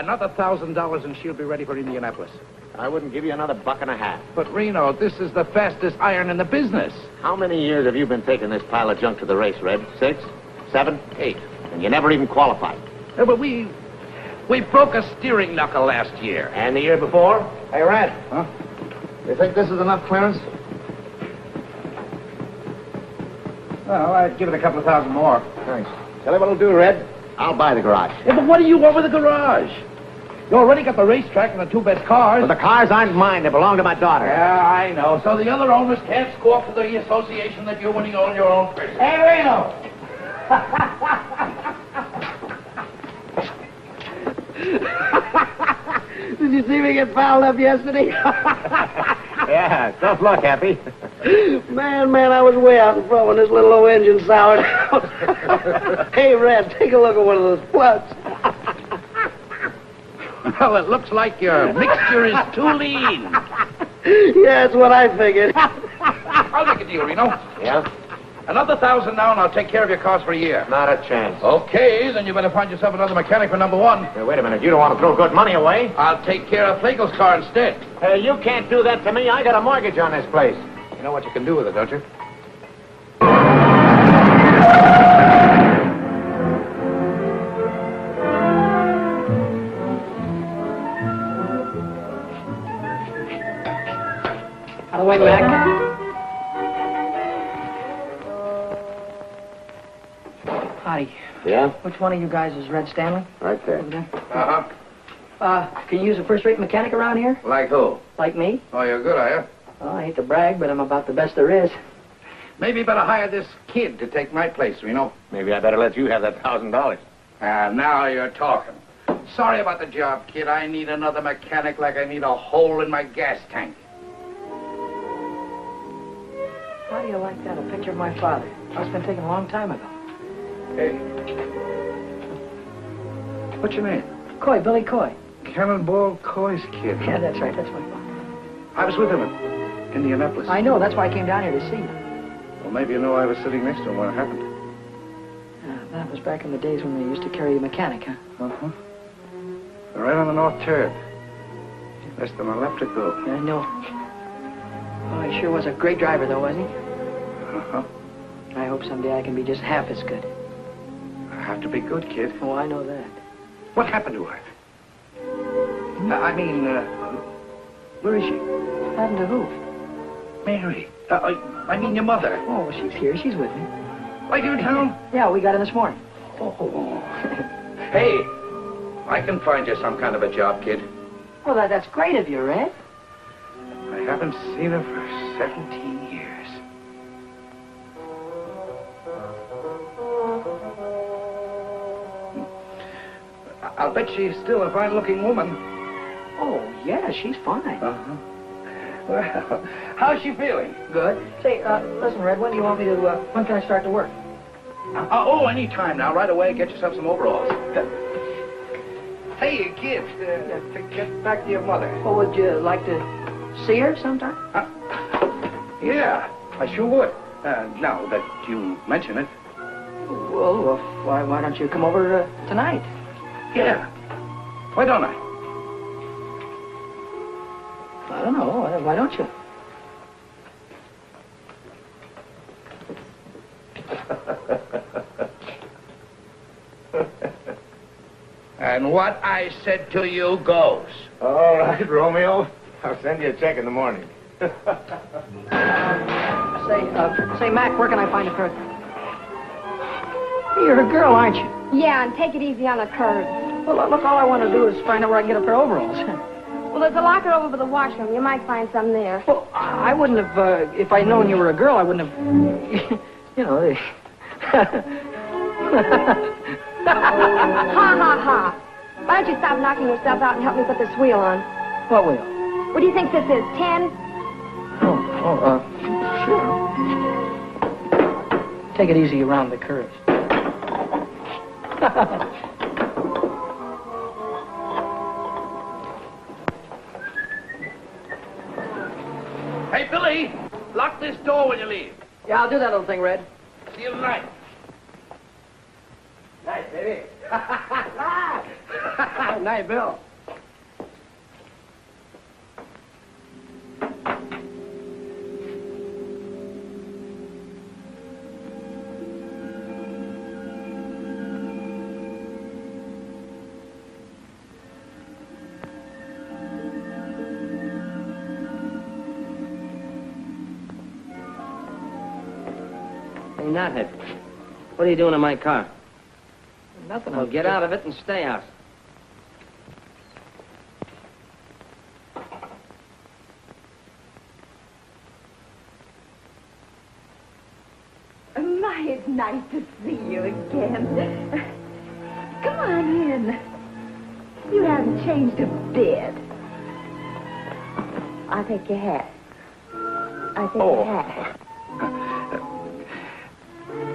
Another $1,000 and she'll be ready for Indianapolis. I wouldn't give you another $1.50. But, Reno, this is the fastest iron in the business. How many years have you been taking this pile of junk to the race, Red? 6? 7? 8? And you never even qualified. Yeah, but we broke a steering knuckle last year. And the year before? Hey, Red. Huh? You think this is enough clearance? Well, I'd give it a couple of thousand more. Thanks. Tell you what'll do, Red. I'll buy the garage. Yeah, but what do you want with the garage? You already got the racetrack and the 2 best cars. But the cars aren't mine. They belong to my daughter. Yeah, I know. So the other owners can't score for the association that you're winning on your own person. Hey, Reno! Did you see me get fouled up yesterday? Yeah, tough luck, Happy. Man, I was way out in front when this little old engine soured out. Hey, Red, take a look at one of those plugs. Well, it looks like your mixture is too lean. Yeah, that's what I figured. I'll make a deal, Reno. Yeah? Another 1,000 now, and I'll take care of your cars for a year. Not a chance. Okay, then you better find yourself another mechanic for number 1. Hey, wait a minute. You don't want to throw good money away. I'll take care of Flagel's car instead. Hey, you can't do that to me. I got a mortgage on this place. You know what you can do with it, don't you? Out of the way, Mac. Howdy. Yeah? Which one of you guys is Red Stanley? Right there. Over there. Uh-huh. Can you use a first-rate mechanic around here? Like who? Like me? Oh, you're good, are you? Well, I hate to brag, but I'm about the best there is. Maybe you better hire this kid to take my place, Reno. Maybe I better let you have that $1,000. Now you're talking. Sorry about the job, kid. I need another mechanic like I need a hole in my gas tank. How do you like that? A picture of my father. Must have been taken a long time ago. Hey. What's your name? Coy, Billy Coy. Cannonball Coy's kid. Yeah, that's right. That's my father. I was with him in Indianapolis. I know. That's why I came down here to see you. Well, maybe you know I was sitting next to him when it happened. That was back in the days when they used to carry a mechanic, huh? Uh-huh. Right on the north turn. Less than a lap to go. Yeah, I know. Oh, he sure was a great driver, though, wasn't he? Uh-huh. I hope someday I can be just half as good. I have to be good, kid. Oh, I know that. What happened to her? Where is she? Happened to who? Mary. I mean your mother. Oh, she's here. She's with me. Like you in town? Yeah, we got in this morning. Oh. Hey, I can find you some kind of a job, kid. Well, that's great of you, Red. I haven't seen her for 17 years. I'll bet she's still a fine-looking woman. Oh, yeah, she's fine. Uh-huh. Well, how's she feeling? Good. Say, listen, Red, when do you want me to, when can I start to work? Any time now. Right away, get yourself some overalls. Hey, kid, to get back to your mother. Well, would you like to see her sometime? Yeah, I sure would. Now that you mention it. Well, why don't you come over tonight? Yeah. Why don't I? I don't know. Why don't you? And what I said to you goes. All right, Romeo. I'll send you a check in the morning. Say, Mac, where can I find a curve? You're a girl, aren't you? Yeah, and take it easy on the curve. Well, look, all I want to do is find out where I can get a pair of overalls. Well, there's a locker over by the washroom. You might find some there. Well, I wouldn't have, if I'd known you were a girl, I wouldn't have, you know, Ha, ha, ha. Why don't you stop knocking yourself out and help me put this wheel on? What wheel? What do you think this is, 10? Sure. Take it easy around the curves. Hey, Billy, lock this door when you leave. Yeah, I'll do that little thing, Red. See you tonight. Nice, baby. Night, Bill. Hey, Knothead, what are you doing in my car? Nothing. Well, get out of it and stay out. My, it's nice to see you again. Come on in. You haven't changed a bit. I'll take your hat. I'll take your hat.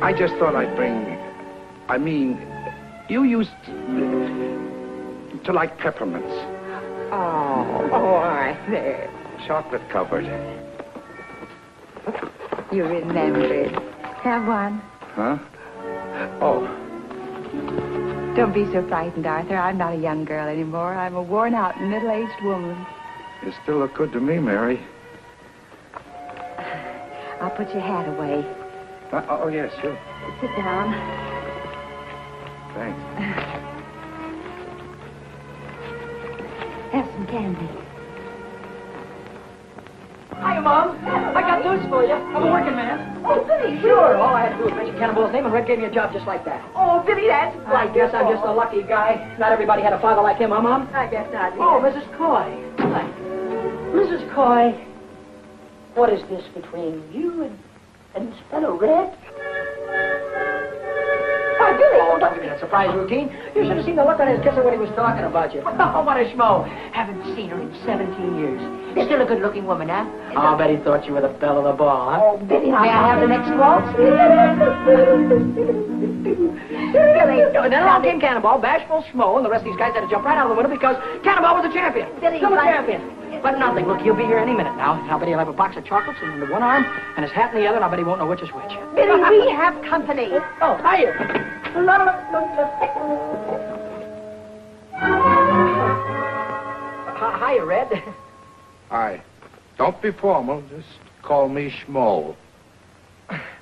I just thought I'd bring... I mean, you used to like peppermints. Oh, all right there. Chocolate covered. You remembered. Have one. Huh? Oh. Don't be so frightened, Arthur. I'm not a young girl anymore. I'm a worn-out, middle-aged woman. You still look good to me, Mary. I'll put your hat away. Oh, yes, sure. Sit down. Thanks. Have some candy. Hiya, Mom. I got news for you. I'm a working man. Oh, Billy, Sure. All I had to do was mention Cannonball's name, and Red gave me a job just like that. Oh, Billy, that's I guess I'm just a lucky guy. Not everybody had a father like him, huh, Mom? I guess not. Oh, Mrs. Coy. Hi. Mrs. Coy, what is this between you and this fellow Red? Why, Billy! Oh, don't give me that surprise routine. You should have seen the look on his kisser when he was talking about you. Oh, what a schmo. Haven't seen her in 17 years. Still a good-looking woman, huh? Oh, I'll bet he thought you were the belle of the ball, huh? Oh, Billy, May I have the next waltz? Billy, And then along came Cannonball, bashful schmo, and the rest of these guys had to jump right out of the window because Cannonball was a champion. Billy, Still a like- champion. But nothing. Look, he'll be here any minute now. I'll bet he'll have a box of chocolates in one arm and his hat in the other, and I bet he won't know which is which. Billy, we have company. Oh, hiya. Hiya, Red. Hi. Don't be formal. Just call me Schmo.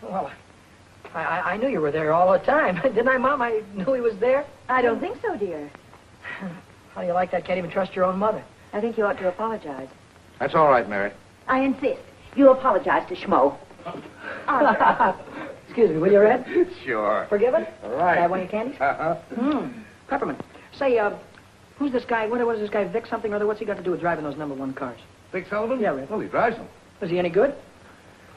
Well, I knew you were there all the time. Didn't I, Mom? I knew he was there. I don't think so, dear. How do you like that? Can't even trust your own mother. I think you ought to apologize. That's all right, Mary. I insist. You apologize to Schmo. Excuse me, will you, Red? Sure. Forgiven? All Can I right. have one of your candies? Peppermint. Say, who's this guy? What is this guy, Vic something or other? What's he got to do with driving those number 1 cars? Vic Sullivan? Yeah, Red. Well, he drives them. Is he any good?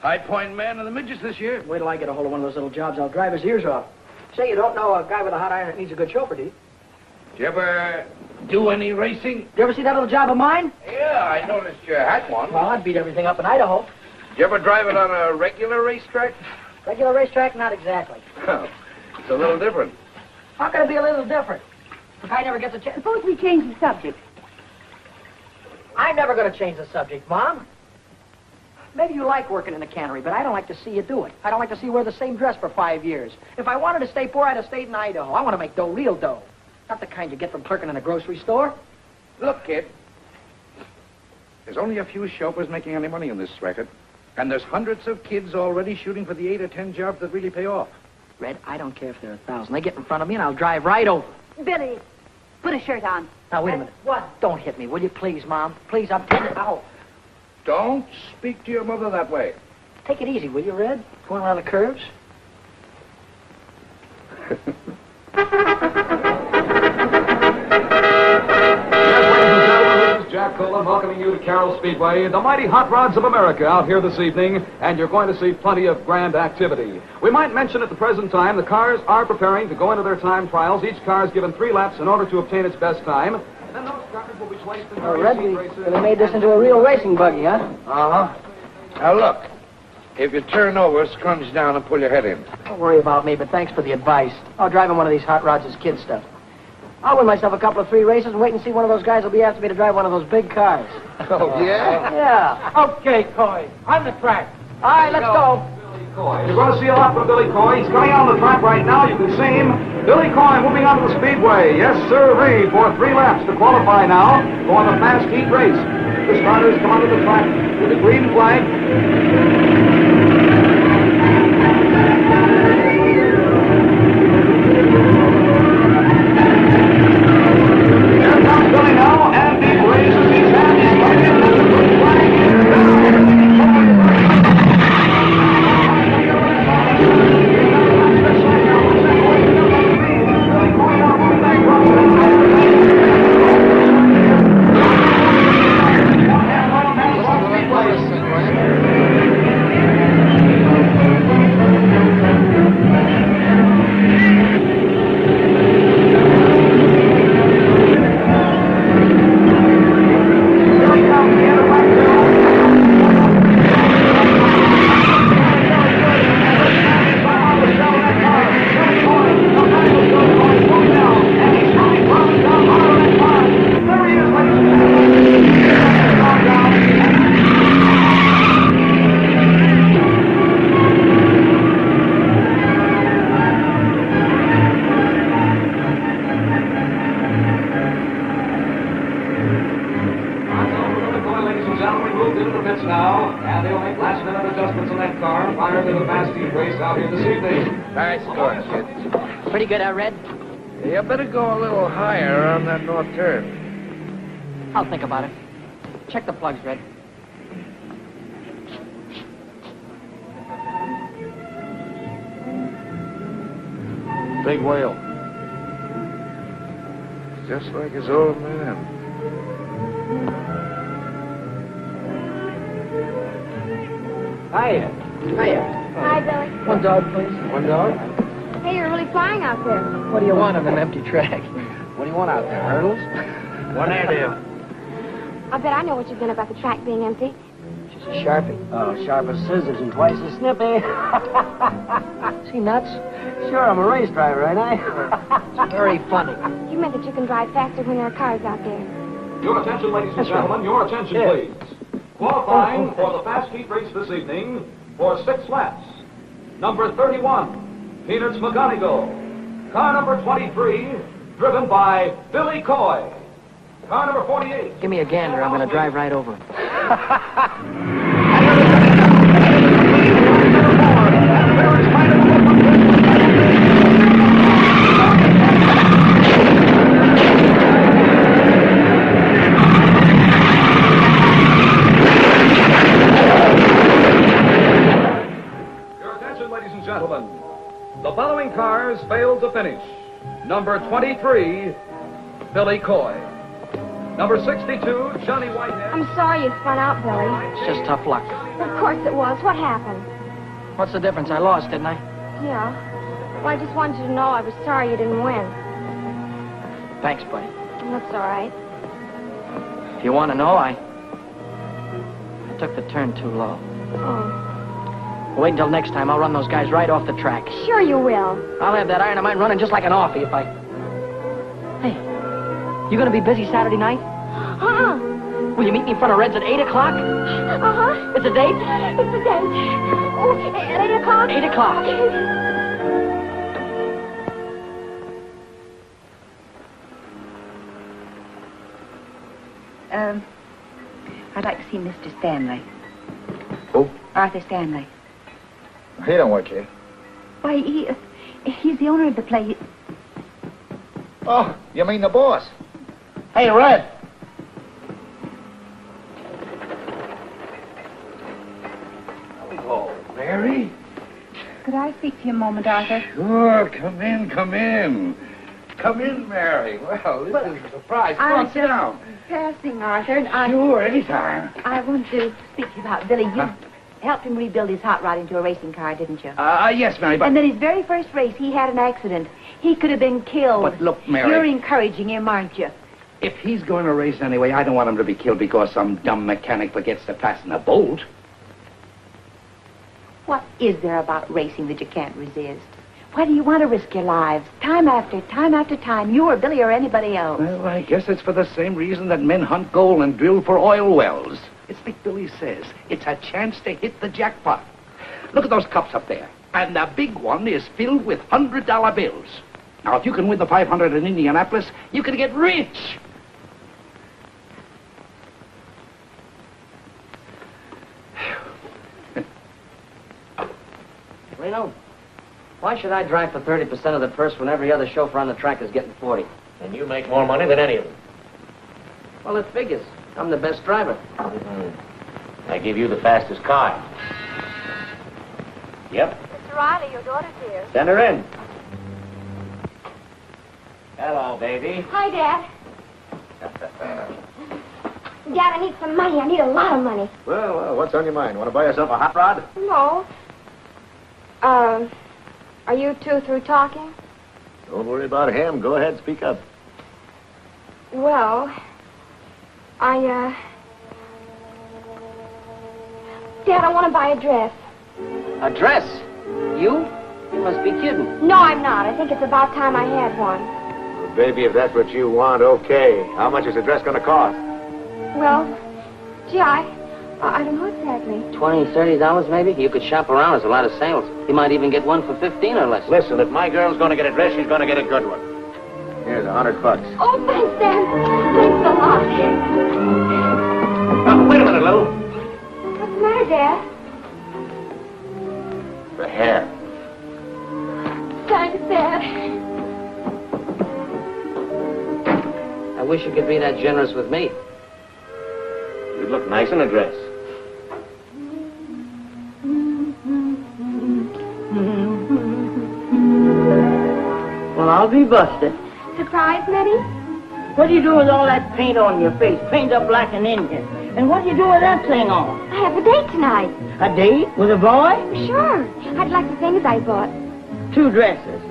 High Point man of the midgets this year. Wait till I get a hold of one of those little jobs. I'll drive his ears off. Say, you don't know a guy with a hot iron that needs a good chauffeur, do you? Did you ever do any racing? You ever see that little job of mine? Yeah, I noticed you had one. Well, I'd beat everything up in Idaho. Did you ever drive it on a regular racetrack? Regular racetrack? Not exactly. Well, it's a little different. How can it be a little different? The guy never gets a chance. Suppose we change the subject. I'm never going to change the subject, Mom. Maybe you like working in the cannery, but I don't like to see you do it. I don't like to see you wear the same dress for 5 years. If I wanted to stay poor, I'd have stayed in Idaho. I want to make dough, real dough. Not the kind you get from clerking in a grocery store. Look, kid. There's only a few chauffeurs making any money in this racket. And there's hundreds of kids already shooting for the 8 or 10 jobs that really pay off. Red, I don't care if there are 1,000. They get in front of me and I'll drive right over. Billy, put a shirt on. Now, wait a minute. What? Don't hit me, will you, please, Mom? Please, I'm telling you. Ow. Don't speak to your mother that way. Take it easy, will you, Red? Going around the curves. Jack Colan welcoming you to Carroll Speedway, the mighty hot rods of America out here this evening, and you're going to see plenty of grand activity. We might mention at the present time the cars are preparing to go into their time trials. Each car is given 3 laps in order to obtain its best time. And then those cars will be placed in Oh, Red, we really made this into a real racing buggy, huh? Uh-huh. Now, look. If you turn over, scrunch down and pull your head in. Don't worry about me, but thanks for the advice. I'll drive in one of these hot rods as kid stuff. I'll win myself a couple of 3 races and wait and see one of those guys will be after me to drive one of those big cars. Oh, yeah? Yeah. Okay, Coy. On the track. All right, let's go. Coy. You're going to see a lot from Billy Coy. He's coming out on the track right now. You can see him. Billy Coy moving on to the speedway. Yes, sir, for 3 laps to qualify now for the fast heat race. The starters come onto the track with the green flag. Here comes Billy now, and he raises his hand. He's coming in, and the green flag is down. Pretty good, Red? You better go a little higher on that north turn. I'll think about it. Check the plugs, Red. Big whale. Just like his old man. Hiya. Hi, Billy. One dog, please. One dog. Hey, you're really flying out there. What do you want on an empty track? What do you want out there, hurdles? One deal. I bet I know what you've done about the track being empty. She's a Sharpie. Oh, sharp as scissors and twice as snippy. Is he nuts? Sure, I'm a race driver, ain't I? It's very funny. You meant that you can drive faster when there are cars out there. Your attention, ladies and gentlemen. Your attention, please. Qualifying for the fast heat race this evening for 6 laps. Number 31. Peanuts McGonigal. Car number 23, driven by Billy Coy. Car number 48. Give me a gander. I'm going to drive right over him. Your attention, ladies and gentlemen. The following cars failed to finish. Number 23, Billy Coy. Number 62, Johnny Whitehead. I'm sorry you spun out, Billy. It's just tough luck. Of course it was. What happened? What's the difference? I lost, didn't I? Yeah. Well, I just wanted you to know I was sorry you didn't win. Thanks, buddy. That's all right. If you want to know, I took the turn too low. Oh. Wait until next time. I'll run those guys right off the track. Sure you will. I'll have that iron of mine running just like an offie if I... Hey, you gonna be busy Saturday night? Uh-huh. Will you meet me in front of Red's at 8 o'clock? Uh-huh. It's a date? It's a date. Oh, at 8 o'clock? 8 o'clock. I'd like to see Mr. Stanley. Who? Arthur Stanley. He don't work here. Why, he's the owner of the place. Oh, you mean the boss? Hey, Red. Hello, Mary. Could I speak to you a moment, Arthur? Sure, come in, come in. Come in, Mary. Well, this is a surprise. Come on, sit down. Passing, Arthur, and Sure, anytime. I want to speak to you about Billy. You helped him rebuild his hot rod into a racing car, didn't you? Yes, Mary, but... And then his very first race, he had an accident. He could have been killed. But look, Mary... You're encouraging him, aren't you? If he's going to race anyway, I don't want him to be killed because some dumb mechanic forgets to fasten a bolt. What is there about racing that you can't resist? Why do you want to risk your lives? Time after time, you or Billy or anybody else. Well, I guess it's for the same reason that men hunt gold and drill for oil wells. It's like Billy says. It's a chance to hit the jackpot. Look at those cups up there. And the big one is filled with $100 bills. Now, if you can win the 500 in Indianapolis, you can get rich. Reno, why should I drive for 30% of the purse when every other chauffeur on the track is getting 40? And you make more money than any of them. Well, it figures. I'm the best driver. I give you the fastest car. Yep. Mr. Riley, your daughter's here. Send her in. Hello, baby. Hi, Dad. Dad, I need some money. I need a lot of money. Well, what's on your mind? Want to buy yourself a hot rod? No. Are you two through talking? Don't worry about him. Go ahead, speak up. Well, Dad, I want to buy a dress. A dress? You? You must be kidding. No, I'm not. I think it's about time I had one. Well, baby, if that's what you want, okay. How much is the dress going to cost? Well, gee, I don't know exactly. $20, $30 maybe? You could shop around. There's a lot of sales. You might even get one for $15 or less. Listen, if my girl's going to get a dress, she's going to get a good one. Here's $100. Oh, thanks, Dad. Thanks a lot. Wait a minute, Lou. What's the matter, Dad? The hair. Thanks, Dad. I wish you could be that generous with me. You'd look nice in a dress. Well, I'll be busted. Surprise, Nettie? What do you do with all that paint on your face? Paint up like an Indian. And what do you do with that thing on? I have a date tonight. A date with a boy? Sure. I'd like the things I bought. 2 dresses.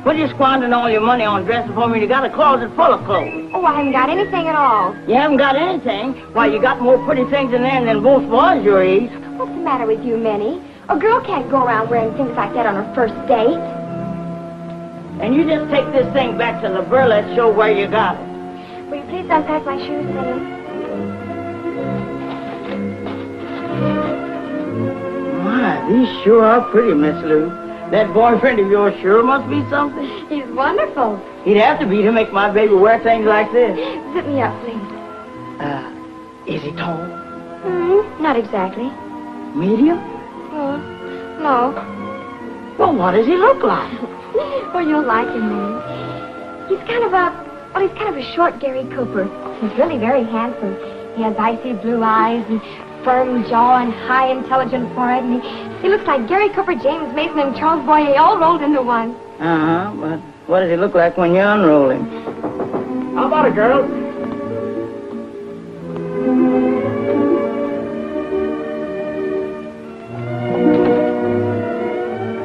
What are you squandering all your money on dresses for me? You got a closet full of clothes. Oh, I haven't got anything at all. You haven't got anything? Why, you got more pretty things in there than most boys your age. What's the matter with you, Minnie? A girl can't go around wearing things like that on her first date. And you just take this thing back to the burlesque show where you got it. Will you please unpack my shoes, Minnie? My, these sure are pretty, Miss Lou. That boyfriend of yours sure must be something. He's wonderful. He'd have to be to make my baby wear things like this. Sit me up, please. Is he tall? Not exactly. Medium? No. Well, what does he look like? Well, you'll like him, Minnie. He's kind of a short Gary Cooper. He's really very handsome. He has icy blue eyes and firm jaw and high, intelligent forehead, and he looks like Gary Cooper, James Mason, and Charles Boyer all rolled into one. But what does he look like when you unroll him? How about it, girls?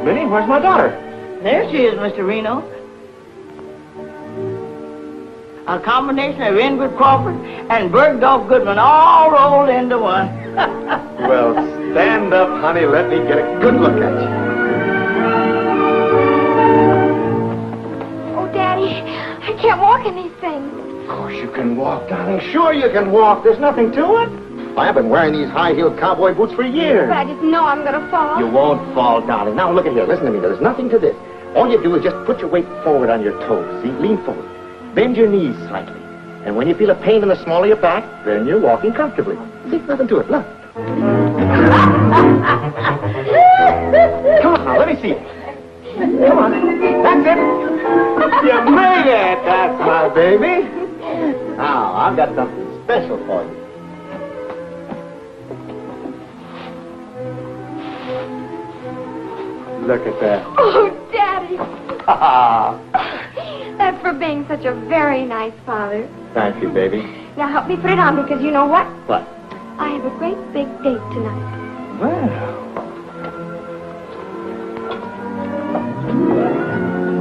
Minnie, where's my daughter? There she is, Mr. Reno. A combination of Ingrid Crawford and Bergdorf Goodman all rolled into one. Well, stand up, honey. Let me get a good look at you. Oh, Daddy, I can't walk in these things. Of course you can walk, darling. Sure you can walk. There's nothing to it. I've been wearing these high-heeled cowboy boots for years. But I just know I'm going to fall. You won't fall, darling. Now, look at here. Listen to me. There's nothing to this. All you do is just put your weight forward on your toes. See? Lean forward. Bend your knees slightly. And when you feel a pain in the small of your back, then you're walking comfortably. See? Nothing to it. Look. Come on now. Let me see it. Come on. That's it. You made it. That's my baby. Now, I've got something special for you. Look at that. Oh, Daddy. That's for being such a very nice father. Thank you, baby. Now help me put it on because you know what? What? I have a great big date tonight.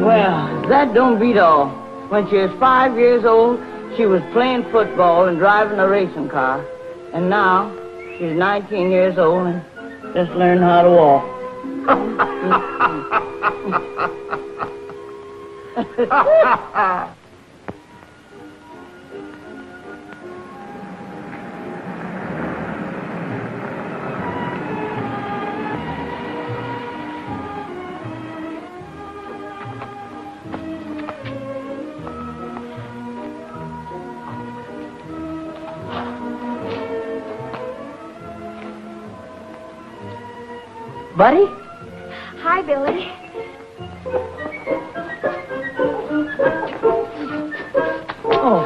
Well, that don't beat all. When she was 5 years old, she was playing football and driving a racing car. And now, she's 19 years old and just learned how to walk. Buddy? Hi, Billy. Oh.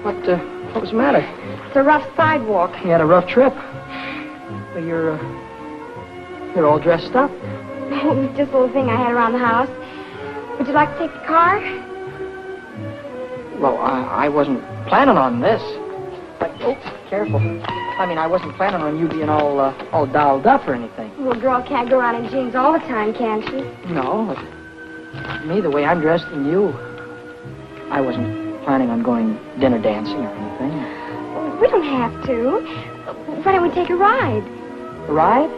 What was the matter? It's a rough sidewalk. You had a rough trip. Well, you're all dressed up. It was just a little thing I had around the house. Would you like to take the car? Well, I wasn't planning on this. But, oh, careful. I mean, I wasn't planning on you being all dolled up or anything. A little girl can't go around in jeans all the time, can she? No, but me, the way I'm dressed and you, I wasn't planning on going dinner dancing or anything. We don't have to. Why don't we take a ride? A ride?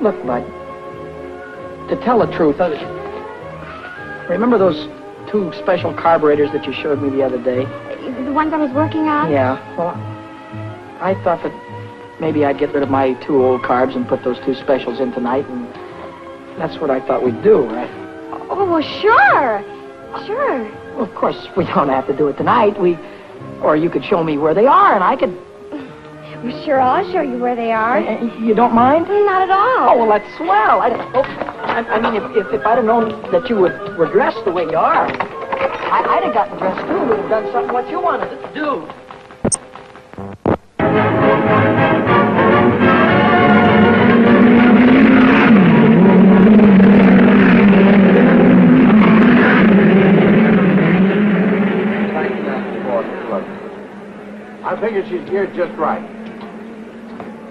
Look, Bud, to tell the truth, remember those 2 special carburetors that you showed me the other day? The ones I was working on? Yeah, well, I thought that maybe I'd get rid of my 2 old carbs and put those 2 specials in tonight, and that's what I thought we'd do, right? Oh, well, sure. Sure. Well, of course, we don't have to do it tonight. Or you could show me where they are, and I could... Well, sure, I'll show you where they are. You don't mind? Not at all. Oh, well, that's swell. I mean, if I'd have known that you were dressed the way you are, I'd have gotten dressed, too. We'd have done something what you wanted to do. I figured she's geared just right.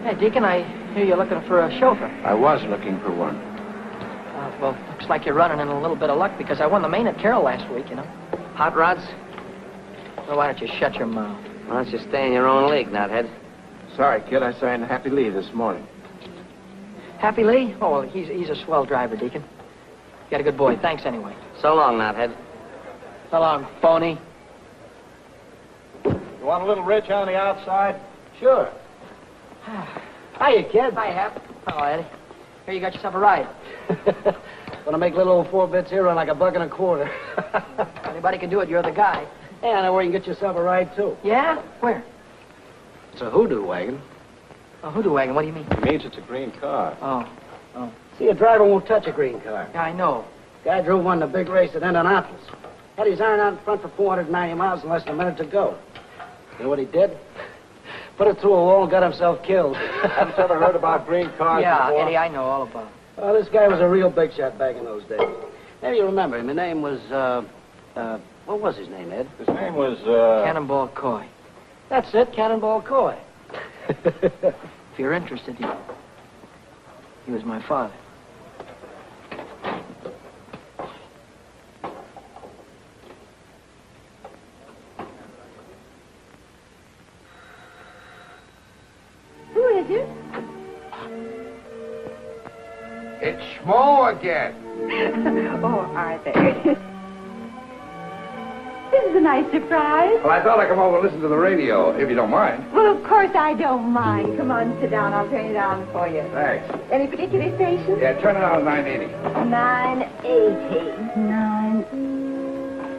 Hey, Deacon, I hear you're looking for a chauffeur. I was looking for one. Well, looks like you're running in a little bit of luck because I won the main at Carroll last week, you know. Hot rods? Well, why don't you shut your mouth? Why don't you stay in your own league, Knothead? Sorry, kid. I signed Happy Lee this morning. Happy Lee? Oh, well, he's a swell driver, Deacon. You got a good boy. Thanks anyway. So long, Knothead. So long, phony. You want a little rich on the outside? Sure. Hiya, kid. Hi, Hap. Hello, Eddie. Here, you got yourself a ride. Gonna make little old 4 bits here run like $1.25. Anybody can do it. You're the guy. Yeah, I know where you can get yourself a ride, too. Yeah? Where? It's a hoodoo wagon. A hoodoo wagon. What do you mean? It means it's a green car. Oh. See, a driver won't touch a green car. Yeah, I know. Guy drove one in a big race at Indianapolis. Had his iron out in front for 490 miles in less than a minute to go. You know what he did? Put it through a wall and got himself killed. Haven't you ever heard about green cars Yeah, before? Eddie, I know all about it. Well, this guy was a real big shot back in those days. Maybe you remember him. His name was, what was his name, Ed? His name was, Cannonball Coy. That's it, Cannonball Coy. If you're interested, he was my father. Who is it? It's Schmo again. Oh, Arthur. This is a nice surprise. Well, I thought I'd come over and listen to the radio, if you don't mind. Well, of course I don't mind. Come on, sit down. I'll turn it on for you. Thanks. Any particular station? Yeah, turn it on 980. 980.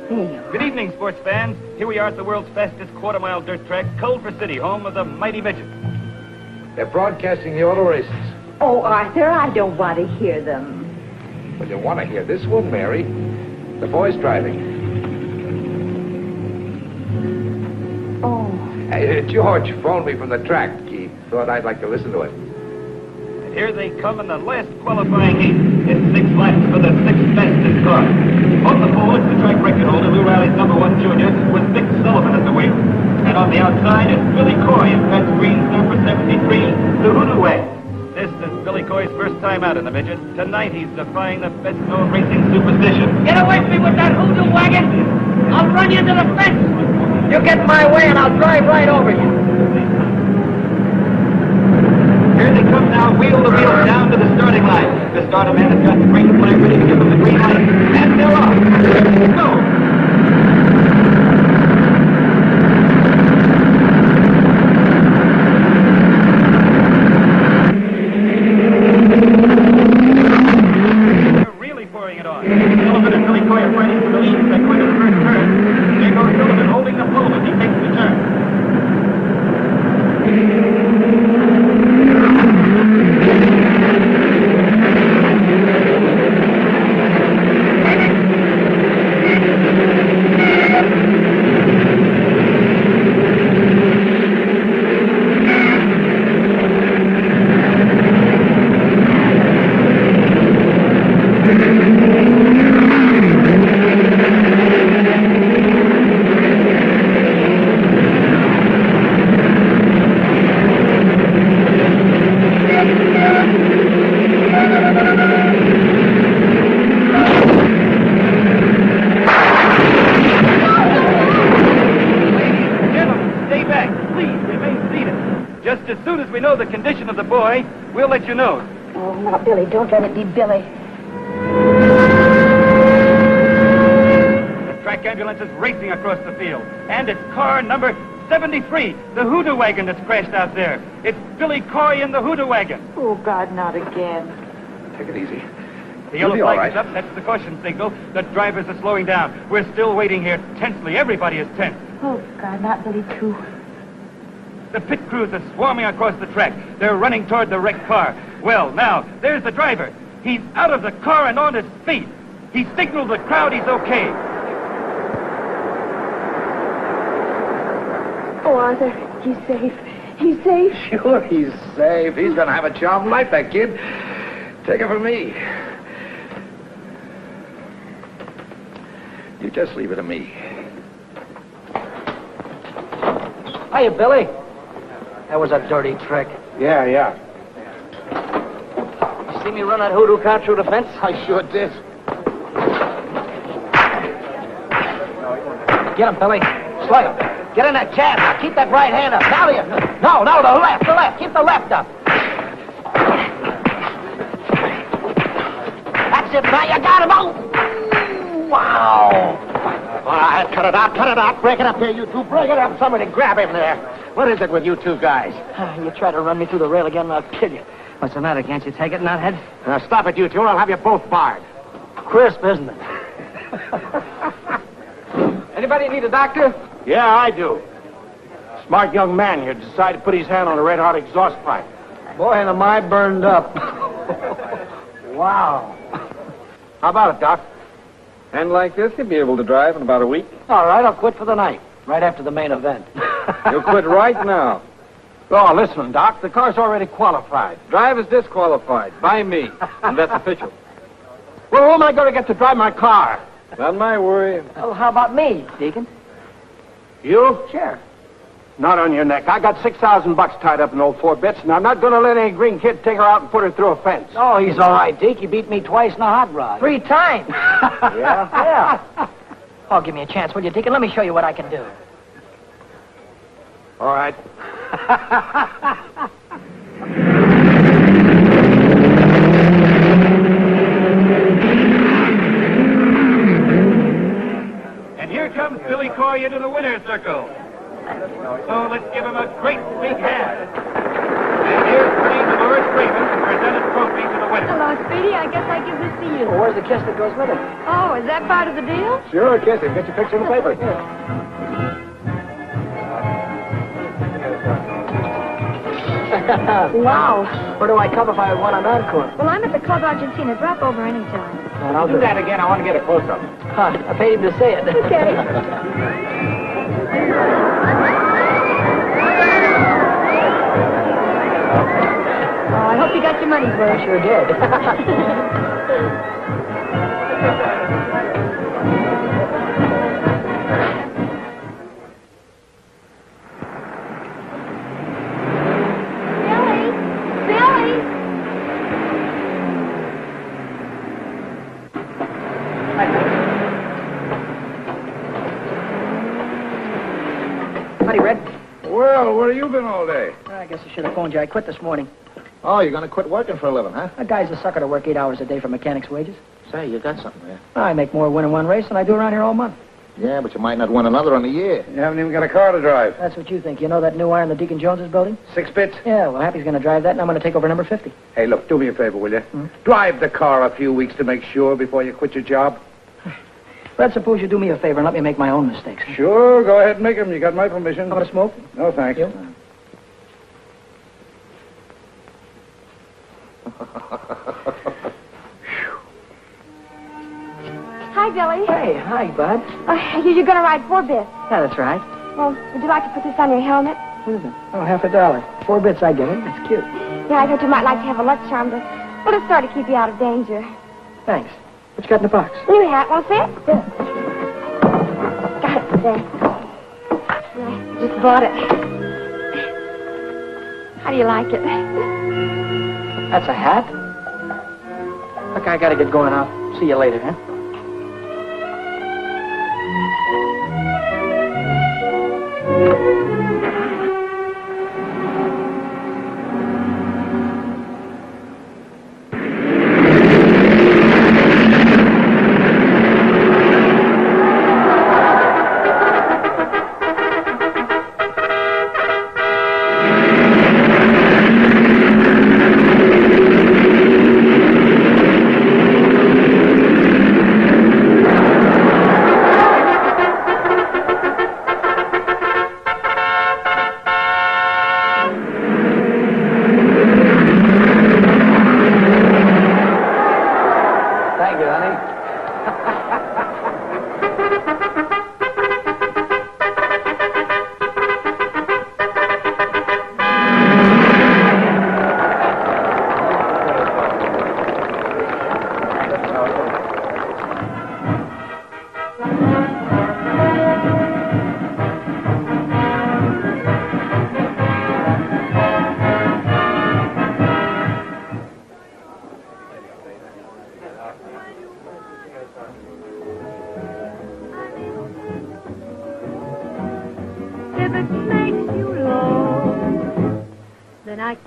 There you are. Good evening, sports fans. Here we are at the world's fastest quarter-mile dirt track, Culver City, home of the mighty midget. They're broadcasting the auto races. Oh, Arthur, I don't want to hear them. Well, you want to hear this one, Mary. The boys driving. Oh. Hey, George phoned me from the track. He thought I'd like to listen to it. And here they come in the last qualifying heat. It's 6 laps for the 6th fastest car. On the pole, it's the track record holder, Lou Riley's #1 junior, with Dick Sullivan at the wheel. And on the outside, it's Billy Coy in Fats Green's number 73, the Hoodoo Wagon. This is Billy Coy's first time out in the midget. Tonight, he's defying the best-known racing superstition. Get away from me with that hoodoo wagon! I'll run you into the fence! You get in my way and I'll drive right over you. Here they come now, wheel to wheel, down to the starting line. The starter man has got the green flag ready to give them the green light. And they're off. Go! Sullivan and Billy Coy are fighting for the lead as they go into the first turn. There goes Sullivan holding the pole as he takes the turn. the condition of the boy, we'll let you know. Oh, now, Billy, don't let it be Billy. The track ambulance is racing across the field, and it's car number 73, the hoodoo wagon that's crashed out there. It's Billy Coy in the hoodoo wagon. Oh, God, not again. Take it easy. The You'll yellow be all flag is right. up. That's the caution signal. The drivers are slowing down. We're still waiting here tensely. Everybody is tense. Oh, God, not Billy, too. The pit crews are swarming across the track. They're running toward the wrecked car. Well, now, there's the driver. He's out of the car and on his feet. He signaled the crowd he's okay. Oh, Arthur, he's safe. He's safe. Sure, he's safe. He's going to have a charmed life, that kid. Take it from me. You just leave it to me. Hiya, Billy. That was a dirty trick. Yeah. You see me run that hoodoo car through the fence? I sure did. Get him, Billy. Slug him. Get in that cab now. Keep that right hand up. Now the... No, the left. Keep the left up. That's it, now you got him. Oh! Wow. All right, cut it out. Break it up there, you two. Break it up. Somebody grab him there. What is it with you two guys? You try to run me through the rail again, and I'll kill you. What's the matter? Can't you take it, nuthead? Now, stop it, you two. I'll have you both barred. Crisp, isn't it? Anybody need a doctor? Yeah, I do. Smart young man here decided to put his hand on a red-hot exhaust pipe. Boy, and am I burned up. Wow. How about it, Doc? And like this, you'll be able to drive in about a week. All right, I'll quit for the night. Right after the main event. You'll quit right now. Oh, listen, Doc. The car's already qualified. Driver's disqualified by me, and that's official. Well, who am I going to get to drive my car? Not my worry. Well, how about me, Deacon? You? Sure. Not on your neck. I got $6,000 tied up in old 4 bits, and I'm not going to let any green kid take her out and put her through a fence. Oh, he's all right, Deke. He beat me twice in a hot rod. 3 times. Yeah? Oh, give me a chance, will you, Deacon? Let me show you what I can do. All right. And here comes Billy Coy into the winner's circle. So let's give him a great big hand. And here's Queen Dolores Freeman to present his trophy to the winner. Hello, Speedy. I guess I give this to you. Well, where's the kiss that goes with it? Oh, is that part of the deal? Sure, kiss him. Get your picture in the paper. Wow. Where do I come if I want an encore? Well, I'm at the Club Argentina. Drop over anytime. And I'll Do that again. I want to get a close-up. Huh, I paid him to say it. Okay. Oh, I hope you got your money's worth. I sure did. Billy! Buddy, Red. Well, where have you been all day? I guess I should have phoned you. I quit this morning. Oh, you're going to quit working for a living, huh? A guy's a sucker to work 8 hours a day for mechanic's wages. Say, you got something there. I make more winning one race than I do around here all month. Yeah, but you might not win another in a year. You haven't even got a car to drive. That's what you think. You know that new iron that Deacon Jones is building? 6 bits? Yeah, well, Happy's going to drive that, and I'm going to take over number 50. Hey, look, do me a favor, will you? Drive the car a few weeks to make sure before you quit your job. Red, suppose you do me a favor and let me make my own mistakes. Sure, go ahead and make them. You got my permission. Want to smoke? No, thanks. You? Hi, Billy. Hey, hi, bud. You're going to ride 4 bits. Yeah, that's right. Well, would you like to put this on your helmet? What is it? Oh, $50. 4 bits, I get it. That's cute. Yeah, I thought you might like to have a luck charm to... Well, it's sort of keep you out of danger. Thanks. What you got in the box? New hat, want to see it? Got it there. I just bought it. How do you like it? That's a hat? Look, I got to get going. I'll see you later, huh?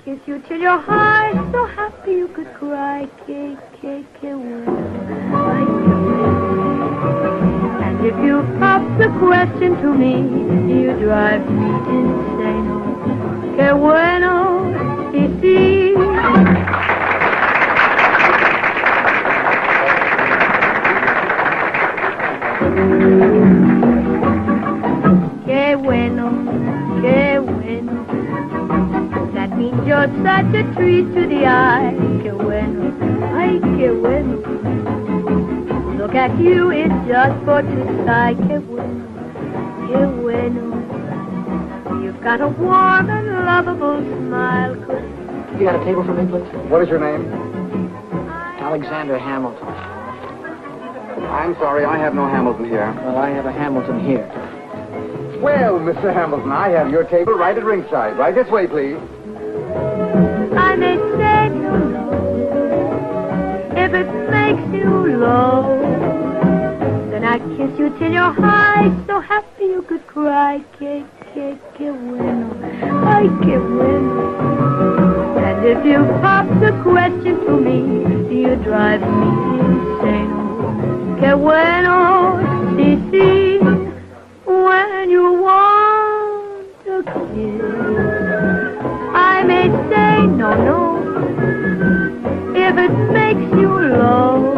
kiss you till your high, so happy you could cry. Que bueno, ay, que bueno. And if you pop the question to me, you drive me insane. Que bueno, sí, sí. Qué bueno, qué bueno. That means you're such a treat to the eye. Qué bueno, ay, qué bueno. Look at you, it's just for to sigh. Qué bueno, qué bueno. You've got a warm and lovable smile. You got a table for me, please? What is your name? Alexander Hamilton. I'm sorry, I have no Hamilton here. Well, I have a Hamilton here. Well, Mr. Hamilton, I have your table right at ringside. Right this way, please. I may say no, if it makes you low. Then I kiss you till you're high, so happy you could cry. Que bueno, ay, que bueno. And if you pop the question to me, you drive me insane. Que bueno, sí, sí. When you want a kiss, I may say no, no. If it makes you low,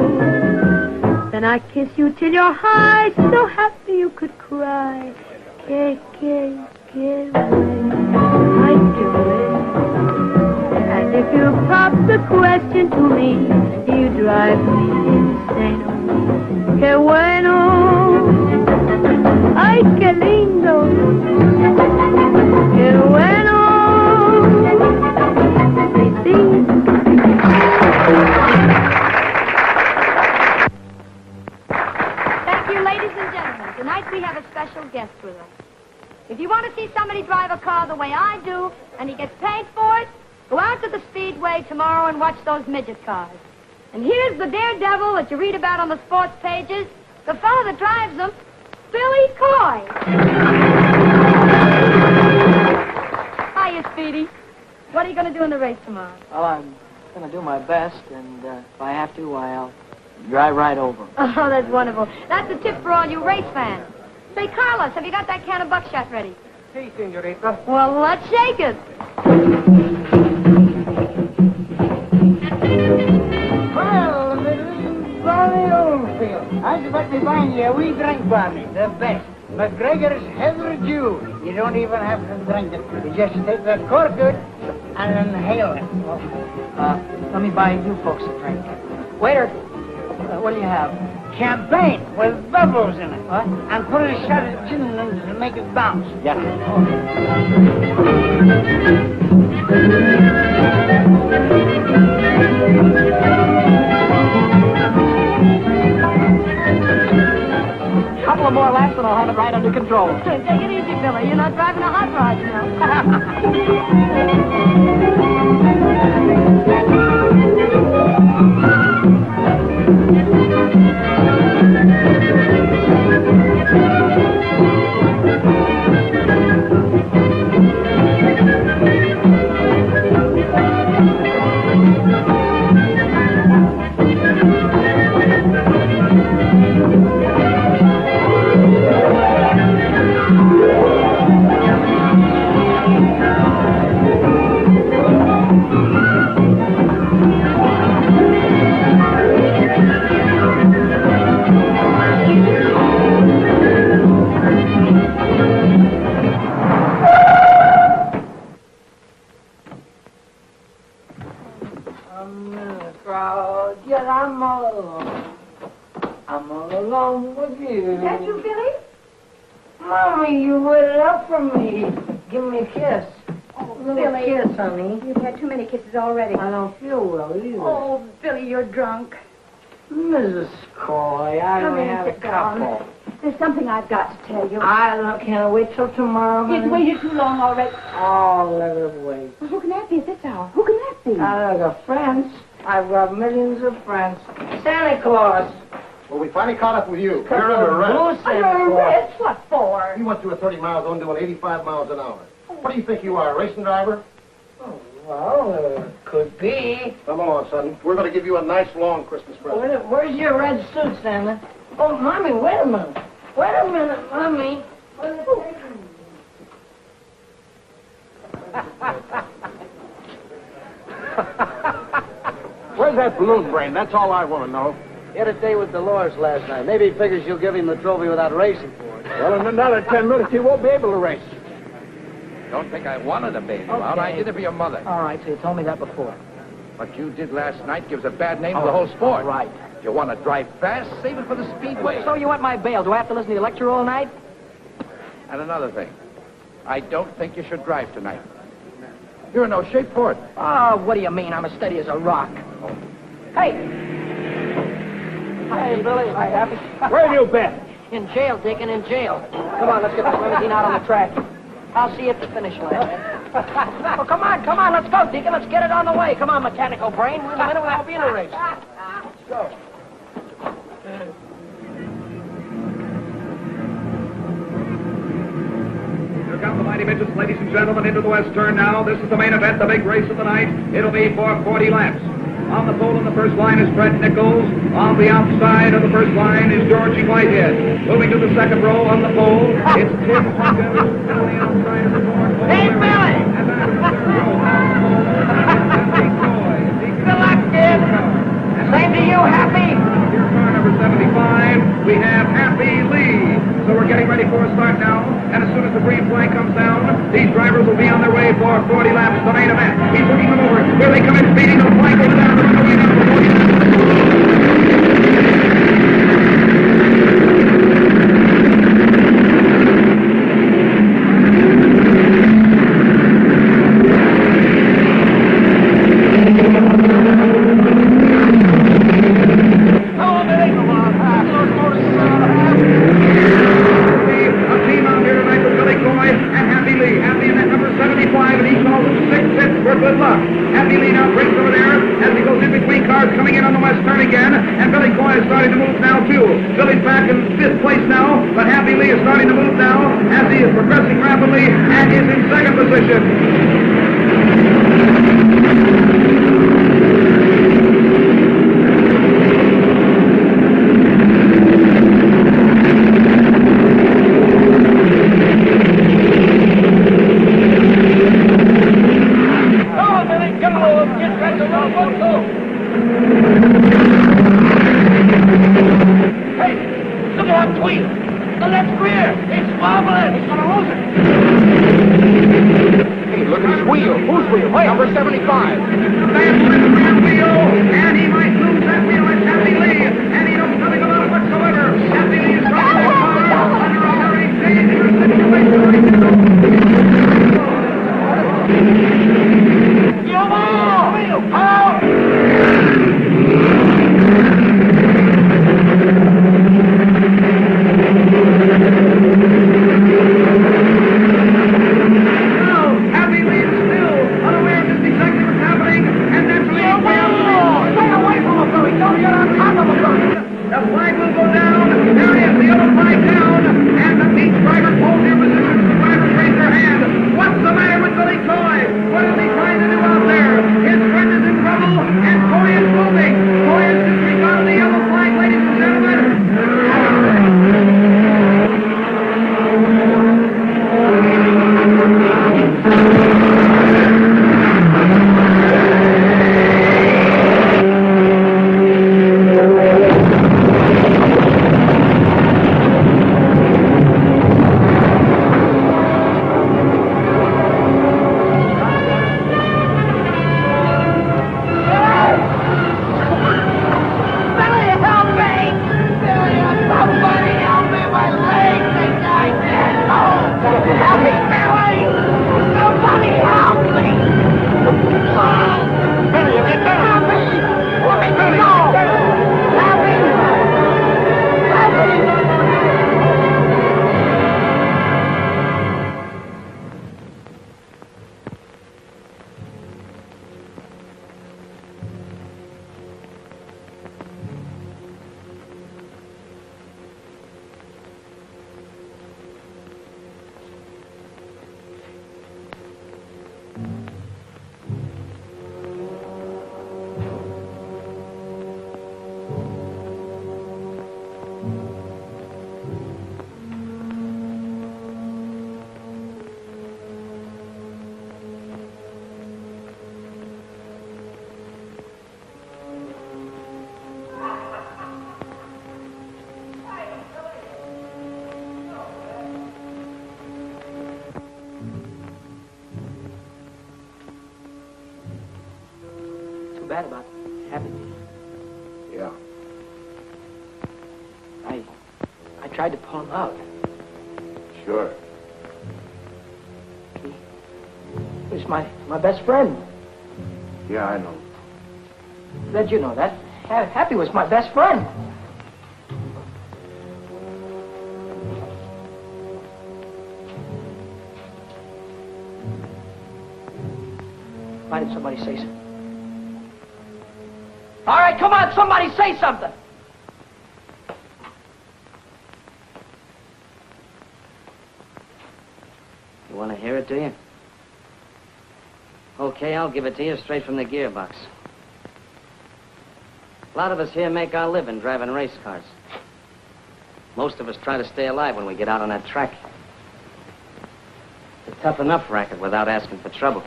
then I kiss you till you're high, so happy you could cry. Que bueno, ay, que bueno. And if you pop the question to me, you drive me insane. Que bueno, ay, qué lindo, qué bueno, sí, sí. Thank you, ladies and gentlemen. Tonight we have a special guest with us. If you want to see somebody drive a car the way I do, and he gets paid for it, go out to the Speedway tomorrow and watch those midget cars. And here's the daredevil that you read about on the sports pages, the fellow that drives them, Billy Coy. Hiya, Speedy. What are you going to do in the race tomorrow? Well, I'm going to do my best, and if I have to, I'll drive right over him. Oh, that's wonderful. That's a tip for all you race fans. Say, Carlos, have you got that can of buckshot ready? Si, senorita. Well, let's shake it. Well, Barney Oldfield, I expect to find you a wee drink, Barney. The best. McGregor's Heather Dew. You don't even have to drink it. You just take the cork out and inhale it. Let me buy you folks a drink. Waiter, what do you have? Champagne with bubbles in it. What? And put a shot of gin in it to make it bounce. Yeah. Couple of more laps and I'll have it right under control. Take it easy, Billy. You're not driving a hot rod, you know. I'm all alone with you. Is that you, Billy? Mommy, you waited up for me. Give me a kiss. Oh, Little Billy. kiss, honey. You've had too many kisses already. I don't feel well either. Oh, Billy, you're drunk. Mrs. Coy, I Come only in, have a sit down. couple. There's something I've got to tell you. Can't wait till tomorrow. It's honey? waited too long already. Oh, let it wait. Well, who can that be at this hour? Who can that be? I've got friends. I've got millions of friends. Santa Claus. Well, we finally caught up with you. You're under arrest. Blue Santa Under Claus. arrest? What for? You went through a 30 mile zone doing 85 miles an hour. What do you think you are, a racing driver? Oh, Well, could be. Come on, son. We're going to give you a nice long Christmas present. Where's your red suit, Santa? Oh, Mommy, wait a minute. Wait a minute, Mommy. Where's that balloon brain? That's all I want to know. He had a day with Dolores last night. Maybe he figures you'll give him the trophy without racing for it. Well, in another 10 minutes, he won't be able to race. Don't think I wanted to bail you out. I did it for your mother. All right, so you told me that before. What you did last night gives a bad name to the whole sport. All right. If you want to drive fast, save it for the speedway. So you want my bail? Do I have to listen to your lecture all night? And another thing, I don't think you should drive tonight. You're in no shape for it. Oh, what do you mean? I'm as steady as a rock. Hey! Hi, Billy. Hi, Happy. Where have you been? In jail, Deacon, in jail. Come on, let's get this limousine out on the track. I'll see you at the finish line. Well, come on, let's go, Deacon. Let's get it on the way. Come on, mechanical brain. In a minute, we'll be in a race. Let's go. Here come the mighty midgets, ladies and gentlemen, into the west turn now. This is the main event, the big race of the night. It'll be for 40 laps. On the pole in the first line is Fred Nichols. On the outside of the first line is Georgie Whitehead. Moving to the second row on the pole, it's Tim Hawkins. On the outside of the fourth pole. Hey, Billy! And back to the third row on the pole. Good luck, kid. Same to you, Happy. Here, car number 75, we have Happy Lee. So we're getting ready for a start now. And as soon as the green flag comes down, these drivers will be on their way for 40 laps, the main event. He's looking them over. Here they come in, speeding. The flag goes down. They're on the way down for 40 laps. Billy's back in fifth place now, but Happy Lee is starting to move now as he is progressing rapidly and is in second position. Number 75. That's with the rear wheel, and he might lose that wheel. It's Happy Lee, and he knows nothing about it whatsoever. Happy Lee is driving the car under a very dangerous situation. Come on! Happy Lee is still unaware of this exactly what's happening, and bad about Happy. Yeah. I tried to pull him out. Sure. He was my best friend. Yeah, I know. Did you know that? Happy was my best friend. Why didn't somebody say something? All right, come on, somebody say something. You want to hear it, do you? Okay, I'll give it to you straight from the gearbox. A lot of us here make our living driving race cars. Most of us try to stay alive when we get out on that track. It's a tough enough racket without asking for trouble.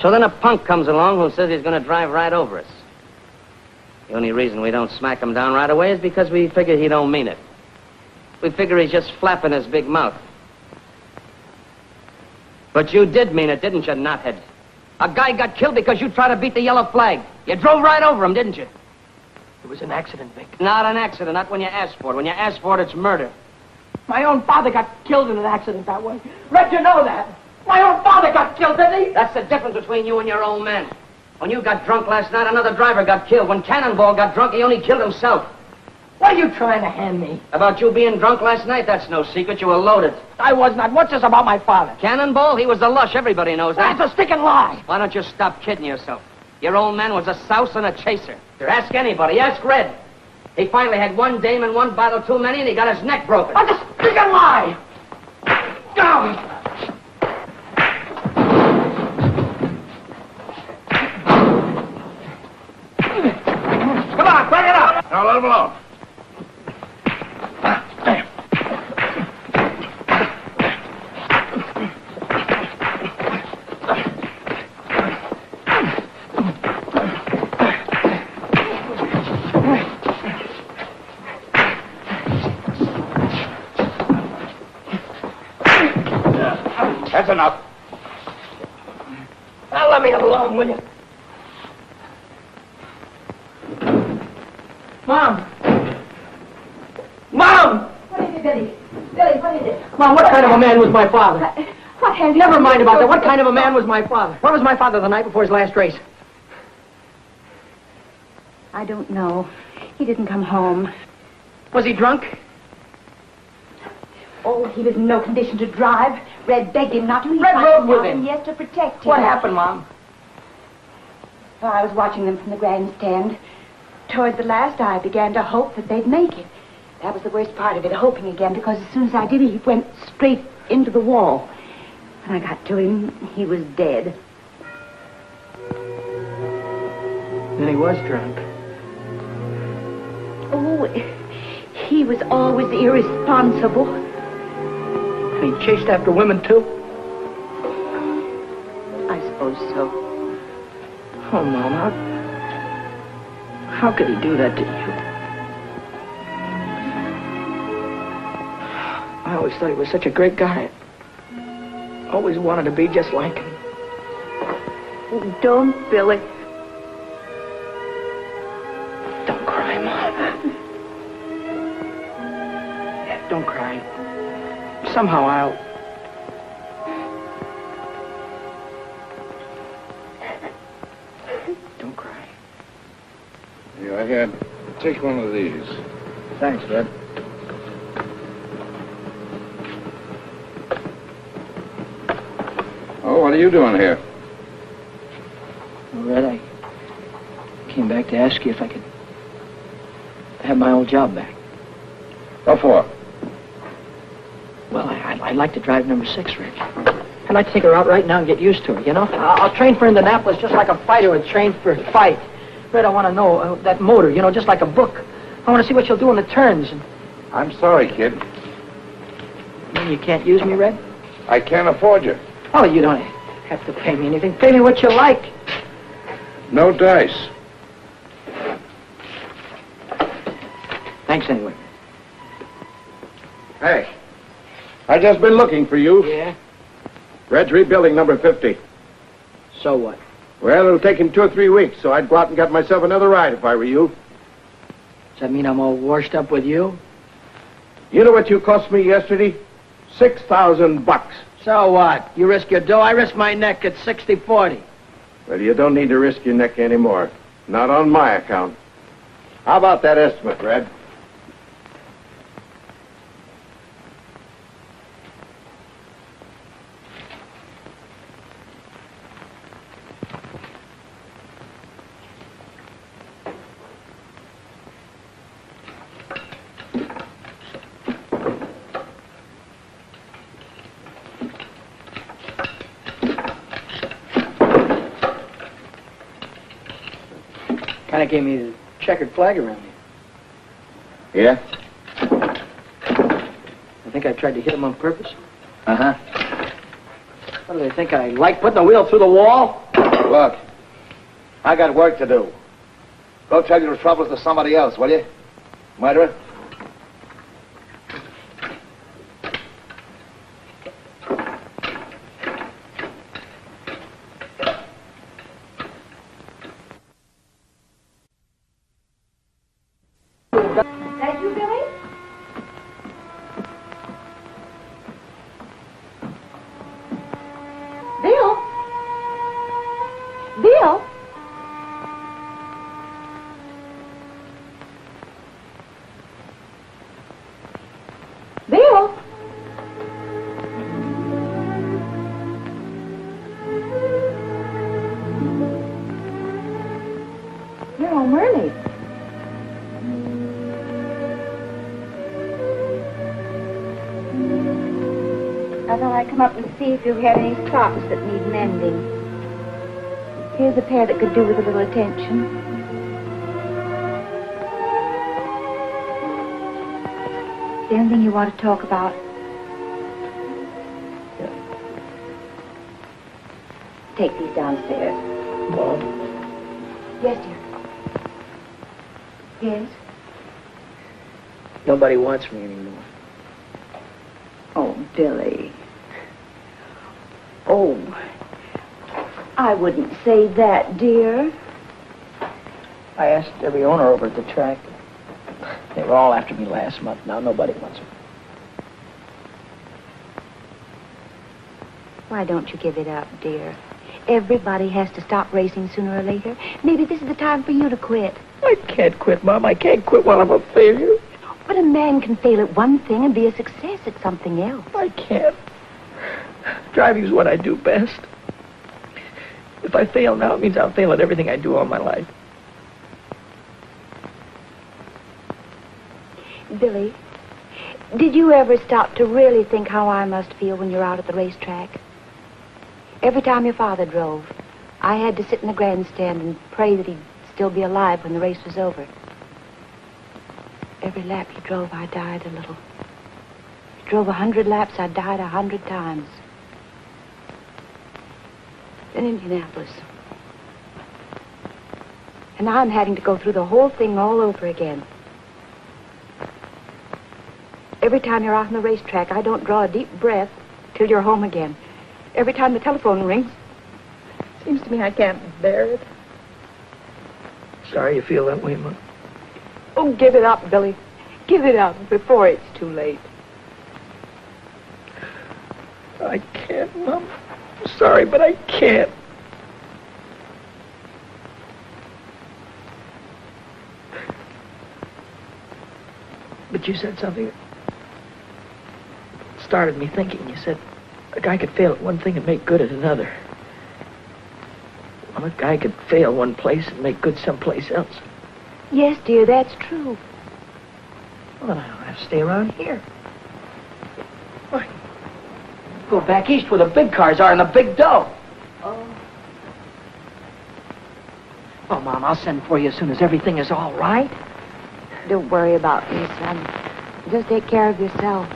So then a punk comes along who says he's going to drive right over us. The only reason we don't smack him down right away is because we figure he don't mean it. We figure he's just flapping his big mouth. But you did mean it, didn't you, knothead? A guy got killed because you tried to beat the yellow flag. You drove right over him, didn't you? It was an accident, Vic. Not an accident, not when you asked for it. When you asked for it, it's murder. My own father got killed in an accident that way. Red, you know that. My own father got killed, didn't he? That's the difference between you and your old man. When you got drunk last night, another driver got killed. When Cannonball got drunk, he only killed himself. What are you trying to hand me? About you being drunk last night, that's no secret. You were loaded. I was not. What's this about my father? Cannonball, he was the lush. Everybody knows that. That's a sticking lie. Why don't you stop kidding yourself? Your old man was a souse and a chaser. Ask anybody. Ask Red. He finally had one dame and one bottle too many, and he got his neck broken. That's a sticking lie. Go. Come on, bring it up. Now, let him alone. That's enough. Now let me alone, will you? Mom! Mom! What is it, Billy? Billy, what is it? Mom, what kind of a man was my father? What has... Never mind about that. What kind of a man was my father? Where was my father the night before his last race? I don't know. He didn't come home. Was he drunk? Oh, he was in no condition to drive. Red begged him not to. Red rode with him. Yes, to protect him. What happened, Mom? Well, I was watching them from the grandstand. Toward the last, I began to hope that they'd make it. That was the worst part of it, hoping again, because as soon as I did, he went straight into the wall. When I got to him, he was dead. Then he was drunk. Oh, he was always irresponsible. And he chased after women, too? I suppose so. Oh, Mom, how could he do that to you? I always thought he was such a great guy. Always wanted to be just like him. Oh, don't, Billy. Don't cry, Mom. Yeah, don't cry. Somehow I'll... Don't cry. Go ahead. Take one of these. Thanks, Red. Oh, what are you doing here? Well, Red, I came back to ask you if I could have my old job back. What for? Well, I'd like to drive number 6, Rick. I'd like to take her out right now and get used to her, you know? I'll train for Indianapolis just like a fighter would train for a fight. Red, I want to know that motor, you know, just like a book. I want to see what she'll do in the turns. And... I'm sorry, kid. You mean you can't use me, Red? I can't afford you. Oh, you don't have to pay me anything. Pay me what you like. No dice. Thanks anyway. Hey, I just been looking for you. Yeah? Red's rebuilding number 50. So what? Well, it'll take him 2 or 3 weeks, so I'd go out and get myself another ride if I were you. Does that mean I'm all washed up with you? You know what you cost me yesterday? $6,000. So what? You risk your dough, I risk my neck at 60-40. Well, you don't need to risk your neck anymore. Not on my account. How about that estimate, Red? Kind of gave me the checkered flag around me. Yeah? I think I tried to hit him on purpose. Uh-huh. What do they think? I like putting the wheel through the wall? Look, I got work to do. Go tell your troubles to somebody else, will you? Murderer? That you, Billy? Bill? Bill? Bill? You're home early. I thought I'd come up and see if you had any socks that need mending. Here's a pair that could do with a little attention. Is there anything you want to talk about? Take these downstairs. Mom? Yes, dear. Yes? Nobody wants me anymore. Oh, Billy. Oh, I wouldn't say that, dear. I asked every owner over at the track. They were all after me last month. Now nobody wants me. Why don't you give it up, dear? Everybody has to stop racing sooner or later. Maybe this is the time for you to quit. I can't quit, Mom. I can't quit while I'm a failure. But a man can fail at one thing and be a success at something else. I can't. Driving's what I do best. If I fail now, it means I'll fail at everything I do all my life. Billy, did you ever stop to really think how I must feel when you're out at the racetrack? Every time your father drove, I had to sit in the grandstand and pray that he'd still be alive when the race was over. Every lap he drove, I died a little. He drove 100 laps, I died 100 times. Then Indianapolis. And now I'm having to go through the whole thing all over again. Every time you're out on the racetrack, I don't draw a deep breath till you're home again. Every time the telephone rings, seems to me I can't bear it. Sorry you feel that way, Mom. Oh, give it up, Billy. Give it up before it's too late. I can't, Mom. I'm sorry, but I can't. But you said something that started me thinking. You said a guy could fail at one thing and make good at another. Well, a guy could fail one place and make good someplace else. Yes, dear, that's true. Well, I don't have to stay around here. Why? Go back east where the big cars are and the big dough. Oh. Oh, Mom, I'll send for you as soon as everything is all right. Don't worry about me, son. Just take care of yourself.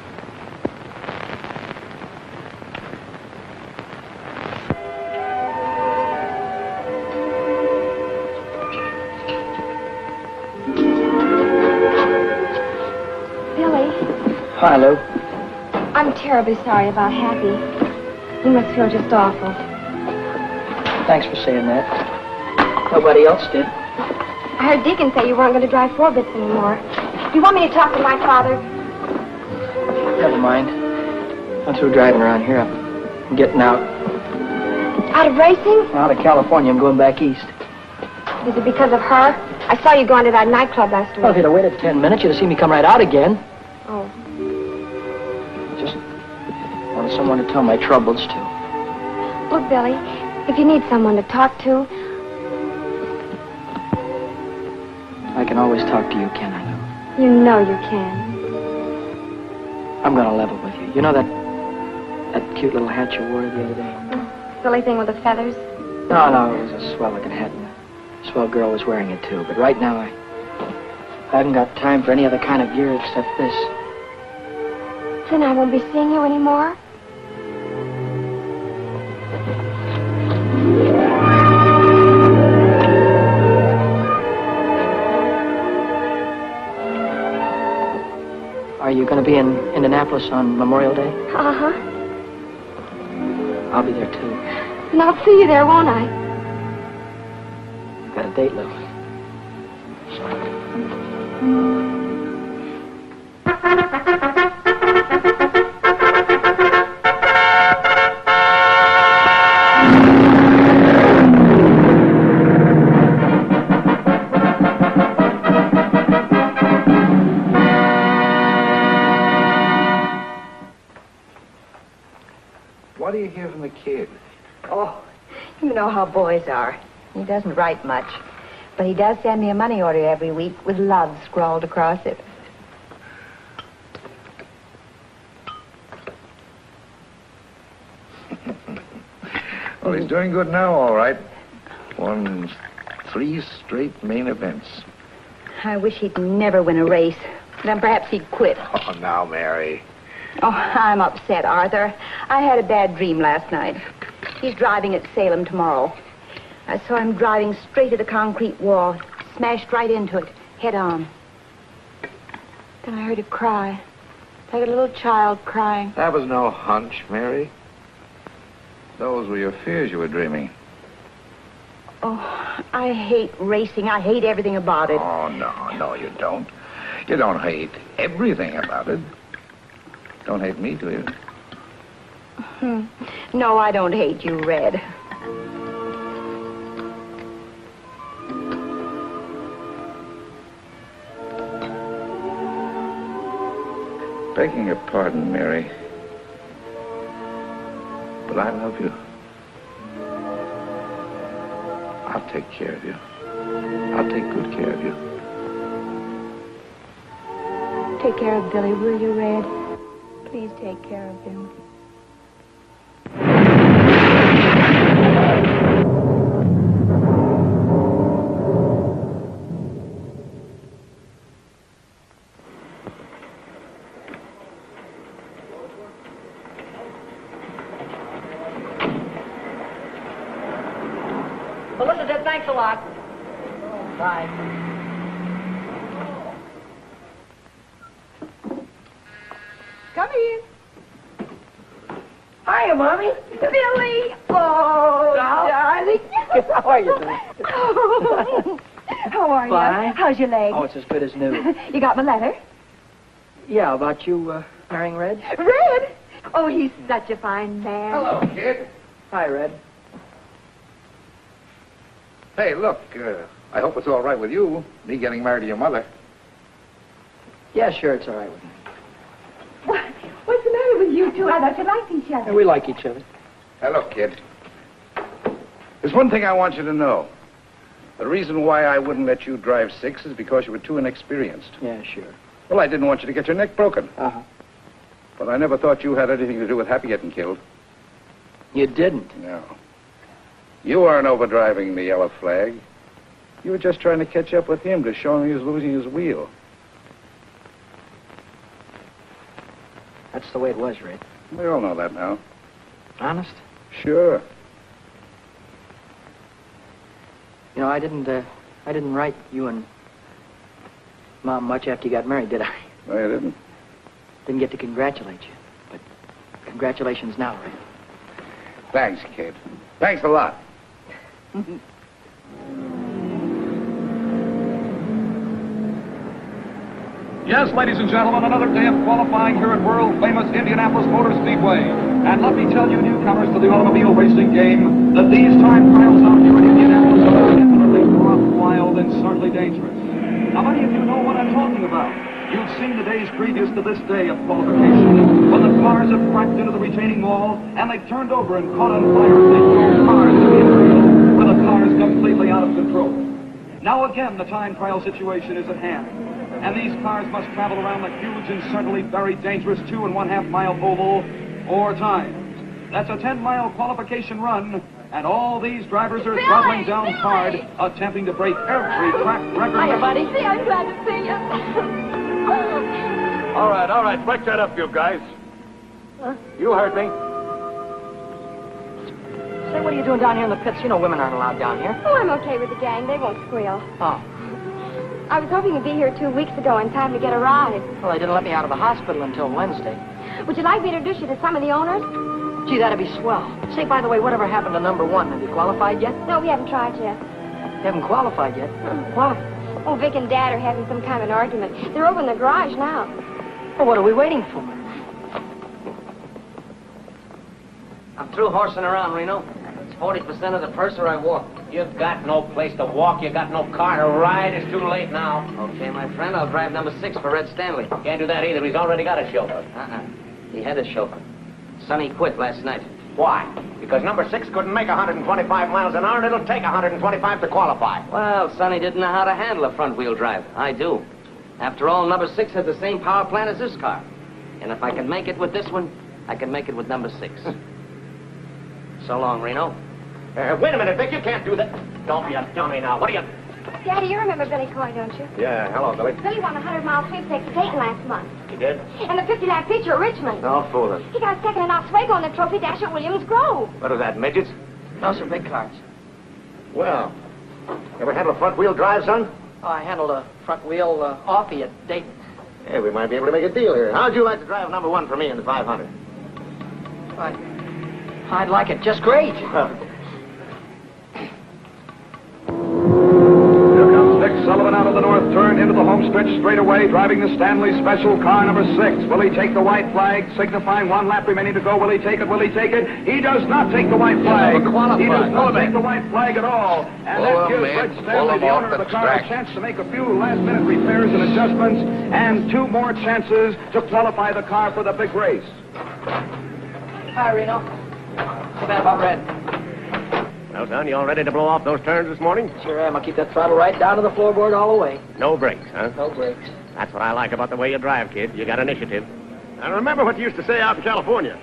Billy. Hi, Lou. I'm terribly sorry about Happy. He must feel just awful. Thanks for saying that. Nobody else did. I heard Deacon say you weren't going to drive 4-bits anymore. Do you want me to talk to my father? Never mind. I'm through driving around here. I'm getting out. Out of racing? Out of California. I'm going back east. Is it because of her? I saw you going to that nightclub last Well, if week. you'd have waited 10 minutes, you'd have seen me come right out again. Oh. Just wanted someone to tell my troubles to. Look, Billy, if you need someone to talk to, I can always talk to you, can I? you know you can. I'm going to level with you. You know that cute little hat you wore the other day? Silly thing with the feathers. No, it was a swell-looking hat. And a swell girl was wearing it, too. But right now, I haven't got time for any other kind of gear except this. Then I won't be seeing you anymore. Are you going to be in Indianapolis on Memorial Day? Uh-huh. I'll be there, too. And I'll see you there, won't I? Got a date, Lou. What do you hear from the kid? Oh, you know how boys are. He doesn't write much. But he does send me a money order every week with love scrawled across it. Well, he's doing good now, all right. Won 3 straight main events. I wish he'd never win a race. Then perhaps he'd quit. Oh, now, Mary. Oh, I'm upset, Arthur. I had a bad dream last night. He's driving at Salem tomorrow. I saw him driving straight at a concrete wall, smashed right into it, head on. Then I heard a cry, like a little child crying. That was no hunch, Mary. Those were your fears you were dreaming. Oh, I hate racing. I hate everything about it. Oh, no, you don't. You don't hate everything about it. Don't hate me, do you? No, I don't hate you, Red. Begging your pardon, Mary. But I love you. I'll take care of you. I'll take good care of you. Take care of Billy, will you, Red? Please take care of him. Felicity, thanks a lot. Bye. Come in. Hiya, Mommy. Billy. Oh, darling. How are you doing? How are Fine. you? How's your leg? Oh, it's as good as new. You got my letter? Yeah, about you marrying Red? Red? Oh, he's such a fine man. Hello, kid. Hi, Red. Hey, look, I hope it's all right with you, me getting married to your mother. Yeah, sure, it's all right with me. What's the matter with you two? I thought you liked each other. Yeah, we like each other. Hey, look, kid. There's one thing I want you to know. The reason why I wouldn't let you drive 6 is because you were too inexperienced. Yeah, sure. Well, I didn't want you to get your neck broken. Uh-huh. But I never thought you had anything to do with Happy getting killed. You didn't? No. You weren't overdriving the yellow flag. You were just trying to catch up with him to show him he was losing his wheel. That's the way it was, Red. We all know that now. Honest? Sure. You know, I didn't write you and Mom much after you got married, did I? No, you didn't. Didn't get to congratulate you. But congratulations now, Red. Thanks, kid. Thanks a lot. Yes, ladies and gentlemen, another day of qualifying here at world-famous Indianapolis Motor Speedway. And let me tell you, newcomers to the automobile racing game, that these time trials out here in Indianapolis are definitely rough, wild, and certainly dangerous. Now, many of you know what I'm talking about. You've seen the days previous to this day of qualification, when the cars have cracked into the retaining wall, and they've turned over and caught on fire as they drove cars to the infield, with the cars completely out of control. Now again, the time trial situation is at hand. And these cars must travel around the huge and certainly very dangerous 2.5 mile oval 4 times. That's a 10-mile qualification run, and all these drivers are throttling down hard, attempting to break every track record. Hiya, buddy. I'm glad to see you. All right, break that up, you guys. Huh? You heard me. Say, what are you doing down here in the pits? You know women aren't allowed down here. Oh, I'm okay with the gang. They won't squeal. Oh. I was hoping you'd be here 2 weeks ago in time to get a ride. Well, they didn't let me out of the hospital until Wednesday. Would you like me to introduce you to some of the owners? Gee, that'd be swell. Say, by the way, whatever happened to number 1? Have you qualified yet? No, we haven't tried yet. You haven't qualified yet? Why? Oh, Vic and Dad are having some kind of an argument. They're over in the garage now. Well, what are we waiting for? I'm through horsing around, Reno. It's 40% of the purse or I walk. You've got no place to walk. You got no car to ride. It's too late now. Okay, my friend, I'll drive number 6 for Red Stanley. Can't do that either. He's already got a chauffeur. He had a chauffeur. Sonny quit last night. Why? Because number 6 couldn't make 125 miles an hour, and it'll take 125 to qualify. Well, Sonny didn't know how to handle a front-wheel drive. I do. After all, number 6 has the same power plant as this car. And if I can make it with this one, I can make it with number 6. So long, Reno. Wait a minute, Vic. You can't do that. Don't be a dummy now. What are you... Daddy, you remember Billy Coy, don't you? Yeah, hello, Billy. Billy won a 100-mile sweepstakes at Dayton last month. He did? And the 50-lap feature at Richmond. No fooling. He got second in Oswego in the trophy dash at Williams Grove. What is that, midgets? Those are big cars. Well, ever handle a front-wheel drive, son? Oh, I handled a front wheel offie at Dayton. Hey, we might be able to make a deal here. How'd you like to drive number 1 for me in the 500? I'd like it just great. Dick Sullivan out of the north turn into the home stretch straightaway, driving the Stanley Special car number 6. Will he take the white flag, signifying 1 lap remaining to go? Will he take it? Will he take it? He does not take the white flag. He does not take the white flag at all. And that gives Red Stanley, the owner of the car, a chance to make a few last-minute repairs and adjustments, and 2 more chances to qualify the car for the big race. Hi, Reno. Too bad about Red. Well, son, you all ready to blow off those turns this morning? Sure am. I'll keep that throttle right down to the floorboard all the way. No brakes, huh? No brakes. That's what I like about the way you drive, kid. You got initiative. I remember what you used to say out in California.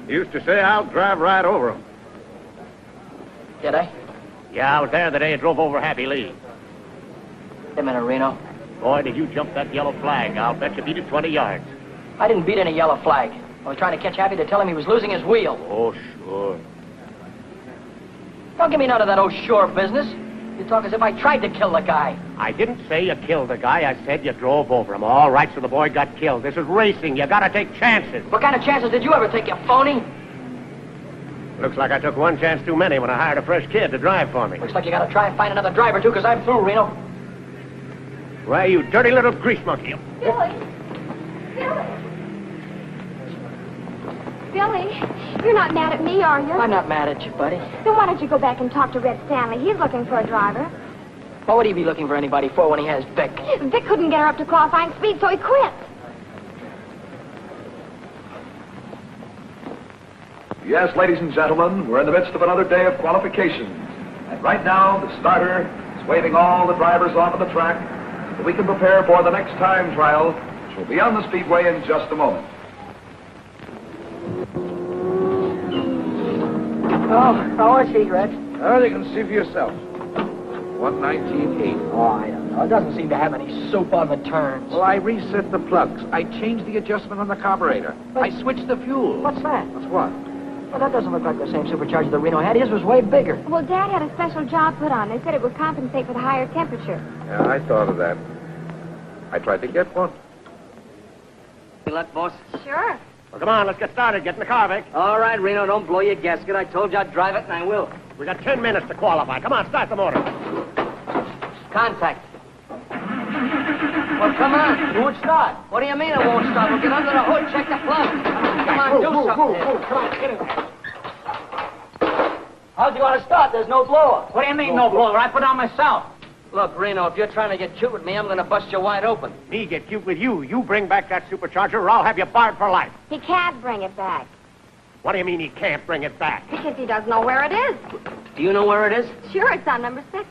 You used to say, I'll drive right over them. Did I? Yeah, I was there the day you drove over Happy Lee. Wait a minute, Reno. Boy, did you jump that yellow flag. I'll bet you beat it 20 yards. I didn't beat any yellow flag. I was trying to catch Happy to tell him he was losing his wheel. Oh, sure. Don't give me none of that oh sure business. You talk as if I tried to kill the guy. I didn't say you killed the guy. I said you drove over him. All right, so the boy got killed. This is racing. You gotta take chances. What kind of chances did you ever take, you phony? Looks like I took 1 chance too many when I hired a fresh kid to drive for me. Looks like you gotta try and find another driver, too, because I'm through, Reno. Why, you dirty little grease monkey. Billy. Billy, you're not mad at me, are you? I'm not mad at you, buddy. Then why don't you go back and talk to Red Stanley? He's looking for a driver. What would he be looking for anybody for when he has Vic? Vic couldn't get her up to qualifying speed, so he quit. Yes, ladies and gentlemen, we're in the midst of another day of qualification. And right now, the starter is waving all the drivers off of the track so we can prepare for the next time trial, which will be on the speedway in just a moment. Oh, how is he, Red? Oh, you can see for yourself. 119.8. Oh, I don't know. It doesn't seem to have any soup on the turns. Well, I reset the plugs. I changed the adjustment on the carburetor. But- I switched the fuel. What's that? What's what? Well, that doesn't look like the same supercharger the Reno had. His was way bigger. Well, Dad had a special job put on. They said it would compensate for the higher temperature. Yeah, I thought of that. I tried to get one. Good luck, boss. Sure. Well, come on, let's get started. Get in the car, Vic. All right, Reno, don't blow your gasket. I told you I'd drive it, and I will. We got 10 minutes to qualify. Come on, start the motor. Contact. Well, come on. It won't start. What do you mean it won't start? We'll get under the hood, check the plug. Come on, do something. Come on, get in there. How'd you want to start? There's no blower. What do you mean, no blower? I put on myself. Look, Reno, if you're trying to get cute with me, I'm going to bust you wide open. Me get cute with you. You bring back that supercharger or I'll have you barred for life. He can't bring it back What do you mean he can't bring it back? because he doesn't know where it is. Do you know where it is? Sure, it's on number 6.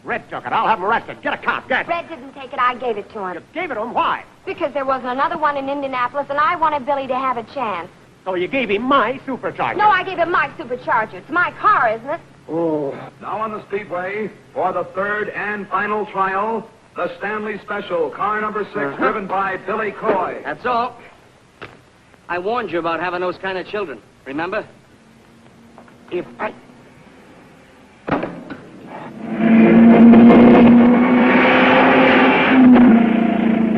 Red took it. I'll have him arrested. Get a cop. Get. Red didn't take it. I gave it to him. You gave it to him. Why? Because there wasn't another one in Indianapolis, and I wanted Billy to have a chance. So you gave him my supercharger. No, I gave him my supercharger. It's my car, isn't it? Now on the speedway, for the third and final trial, the Stanley Special, car number 6, driven by Billy Coy. That's all. I warned you about having those kind of children. Remember? If I...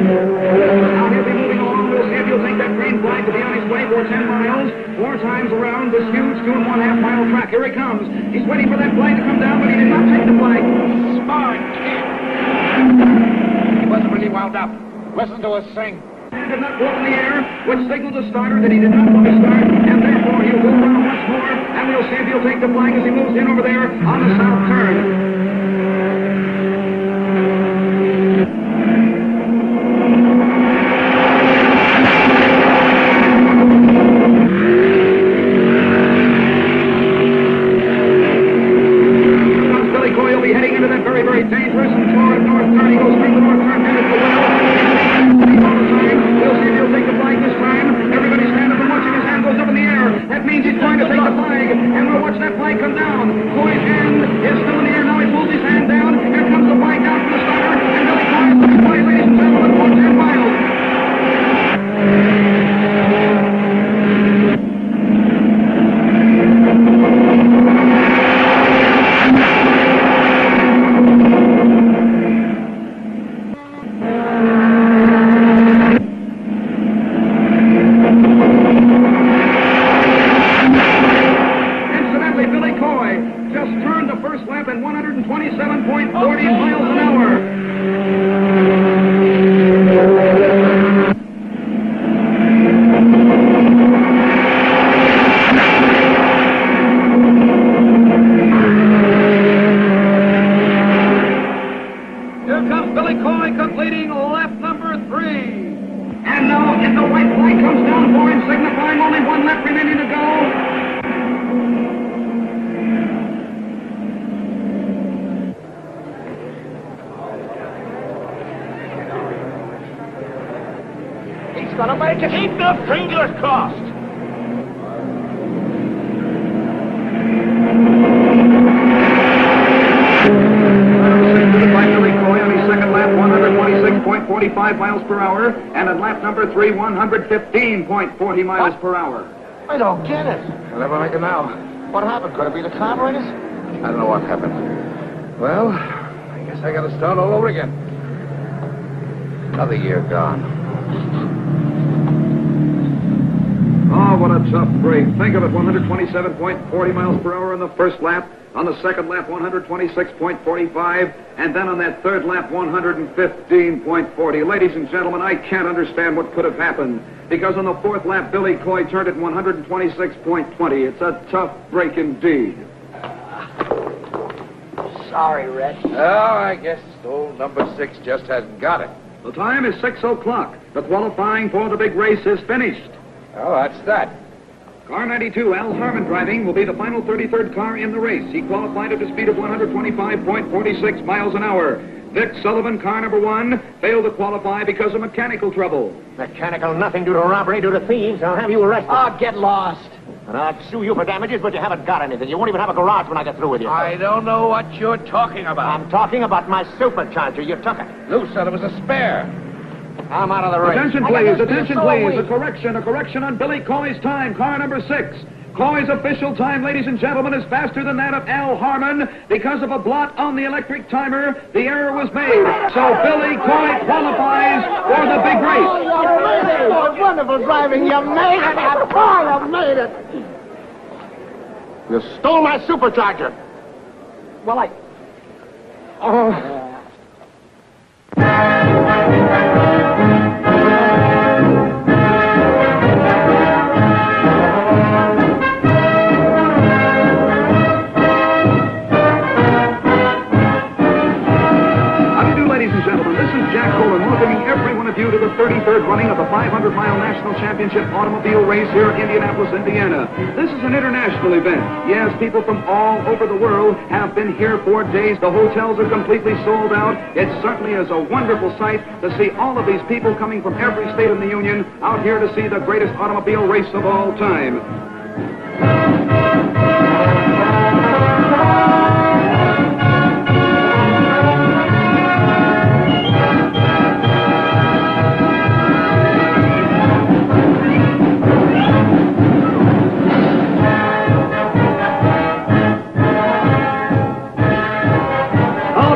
Now he'll be moving along. We'll see if he'll take that green flag to be on his way for 10 miles. 4 times around this huge 2.5 mile track. Here he comes. He's waiting for that flag to come down, but he did not take the flag. Smart kid. He wasn't really wound up. Listen to us sing. He did not go up in the air, which signaled the starter that he did not want to start, and therefore he'll go around once more, and we'll see if he'll take the flag as he moves in over there on the south turn. Very dangerous. Toward north turn. He goes through the north turn, headed for well. We'll see if he'll take the flag this time. Everybody stand up and watching. His hand goes up in the air. That means he's going to take the flag. And we'll watch that flag come down. Coy's hand is still in the air. Now he pulls his hand down. Here comes the flag down from the starter. And Billy Coy is looking by, ladies and gentlemen, for 10 miles. Keep the fingers crossed. By Billy Coy on his second lap, 126.45 miles per hour, and at lap number 3, 115.40 miles per hour. I don't get it. I'll never make it now. What happened? Could it be the carburetors? I don't know what happened. Well, I guess I got to start all over again. Another year gone. Oh, what a tough break. Think of it, 127.40 miles per hour on the first lap. On the second lap, 126.45. And then on that third lap, 115.40. Ladies and gentlemen, I can't understand what could have happened. Because on the fourth lap, Billy Coy turned at 126.20. It's a tough break indeed. Sorry, Red. Oh, I guess old number 6 just hasn't got it. The time is 6 o'clock. The qualifying for the big race is finished. Oh, that's that. Car 92, Al Harmon driving, will be the final 33rd car in the race. He qualified at a speed of 125.46 miles an hour. Vic Sullivan, car number 1, failed to qualify because of mechanical trouble. Mechanical nothing due to robbery, due to thieves. I'll have you arrested. Oh, get lost. And I'll sue you for damages, but you haven't got anything. You won't even have a garage when I get through with you. I don't know what you're talking about. I'm talking about my supercharger. You took it. Lou said it was a spare. I'm out of the race. Attention, please. A correction on Billy Coy's time, car number 6. Coy's official time, ladies and gentlemen, is faster than that of Al Harmon. Because of a blot on the electric timer, the error was made. So Billy Coy qualifies for the big race. Oh, you made it. Oh, wonderful driving. You made it. You made it. You stole my supercharger. Well, Oh. Ladies and gentlemen, this is Jack Colan welcoming every one of you to the 33rd running of the 500-mile National Championship Automobile Race here in Indianapolis, Indiana. This is an international event. Yes, people from all over the world have been here for days. The hotels are completely sold out. It certainly is a wonderful sight to see all of these people coming from every state in the Union out here to see the greatest automobile race of all time.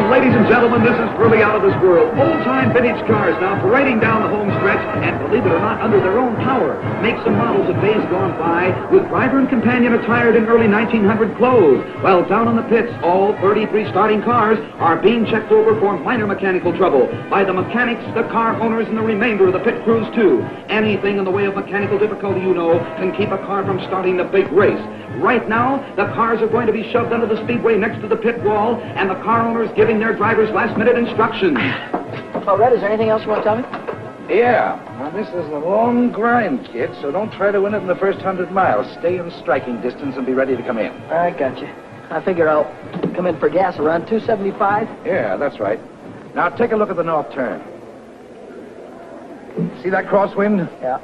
Ladies and gentlemen, this is really out of this world. Old-time vintage cars now parading down the home stretch, and believe it or not, under their own power. Makes and models of days gone by, with driver and companion attired in early 1900 clothes. While down in the pits, all 33 starting cars are being checked over for minor mechanical trouble by the mechanics, the car owners, and the remainder of the pit crews, too. Anything in the way of mechanical difficulty, you know, can keep a car from starting the big race. Right now, the cars are going to be shoved under the speedway next to the pit wall, and the car owners giving their drivers last-minute instructions. Well, Red, is there anything else you want to tell me? Yeah. Now, this is a long grind, kid, so don't try to win it in the first 100 miles. Stay in striking distance and be ready to come in. I got you. I figure I'll come in for gas around 275. Yeah, that's right. Now, take a look at the north turn. See that crosswind? Yeah.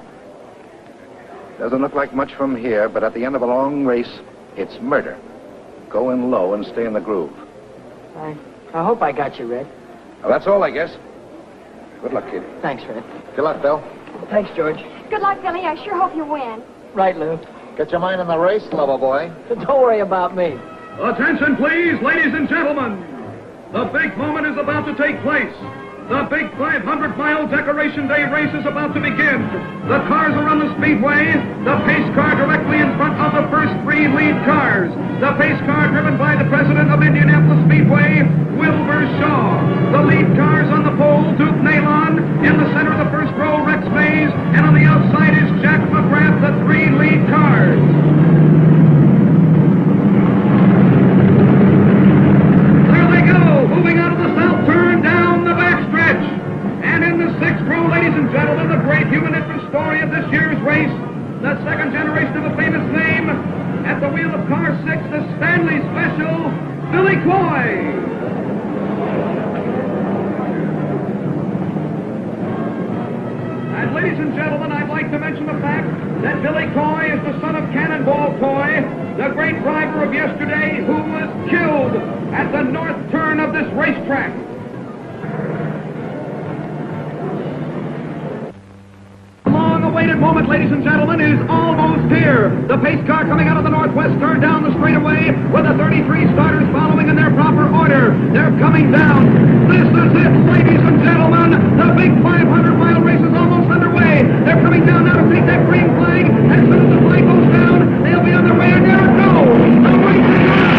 Doesn't look like much from here, but at the end of a long race, it's murder. Go in low and stay in the groove. I hope I got you, Red. Well, that's all, I guess. Good luck, kid. Thanks, Red. Good luck, Bill. Thanks, George. Good luck, Billy. I sure hope you win. Right, Lou. Get your mind on the race, lover boy. Don't worry about me. Attention, please, ladies and gentlemen. The big moment is about to take place. The big 500-mile Decoration Day race is about to begin. The cars are on the speedway. The pace car directly in front of the first three lead cars. The pace car driven by the president of Indianapolis Speedway, Wilbur Shaw. The lead cars on the pole, Duke Nalon. In the center of the first row, Rex Mays. And on the outside is Jack McGrath, the three lead cars. There they go, moving out of the south turn down the backstretch. And in the sixth row, ladies and gentlemen, the great human interest story of this year's race, the second generation of a famous name, at the wheel of car 6, the Stanley Special, Billy Coy. And ladies and gentlemen, I'd like to mention the fact that Billy Coy is the son of Cannonball Coy, the great driver of yesterday who was killed at the north turn of this racetrack. Long-awaited moment, ladies and gentlemen, is almost here. The pace car coming out of the northwest turn down the straightaway with the 33 starters following in their proper order. They're coming down. This is it, ladies and gentlemen. The big 500-mile race is almost underway. They're coming down now to take that green flag. As soon as the flag goes down, they'll be on their way, and there it goes. The race is on.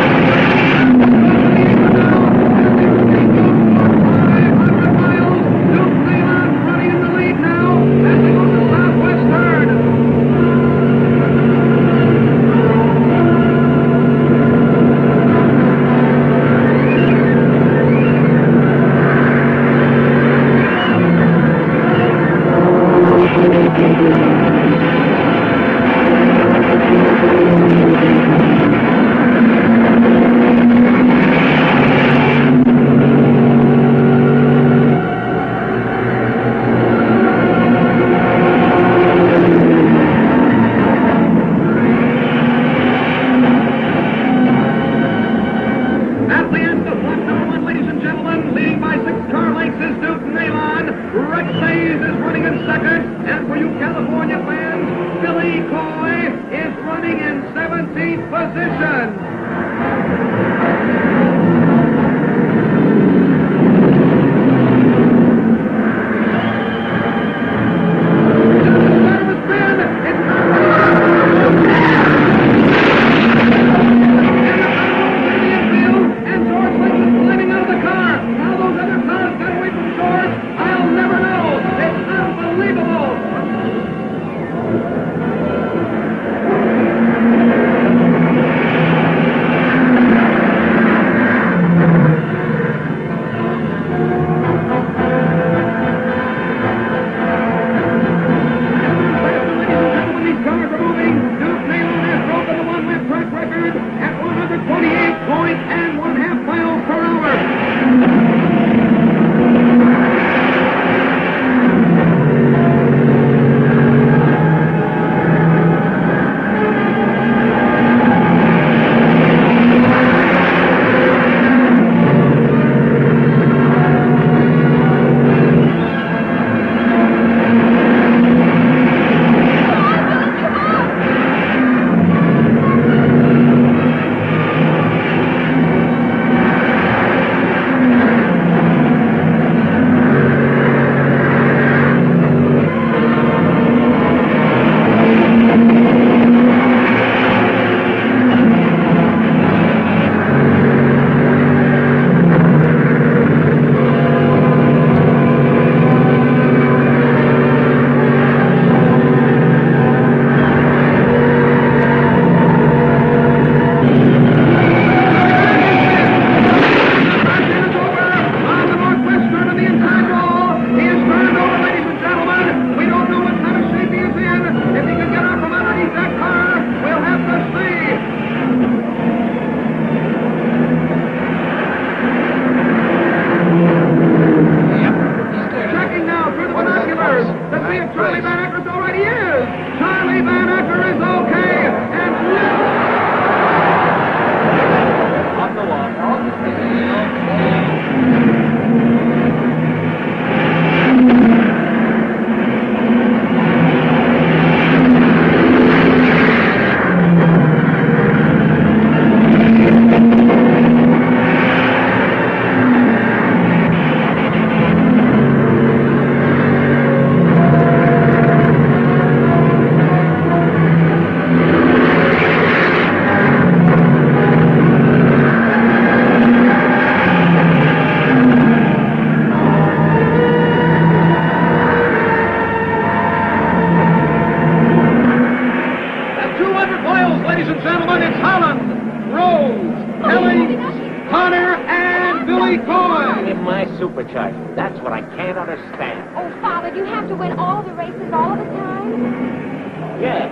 supercharger. That's what I can't understand. Oh, Father, do you have to win all the races all of the time? Yes.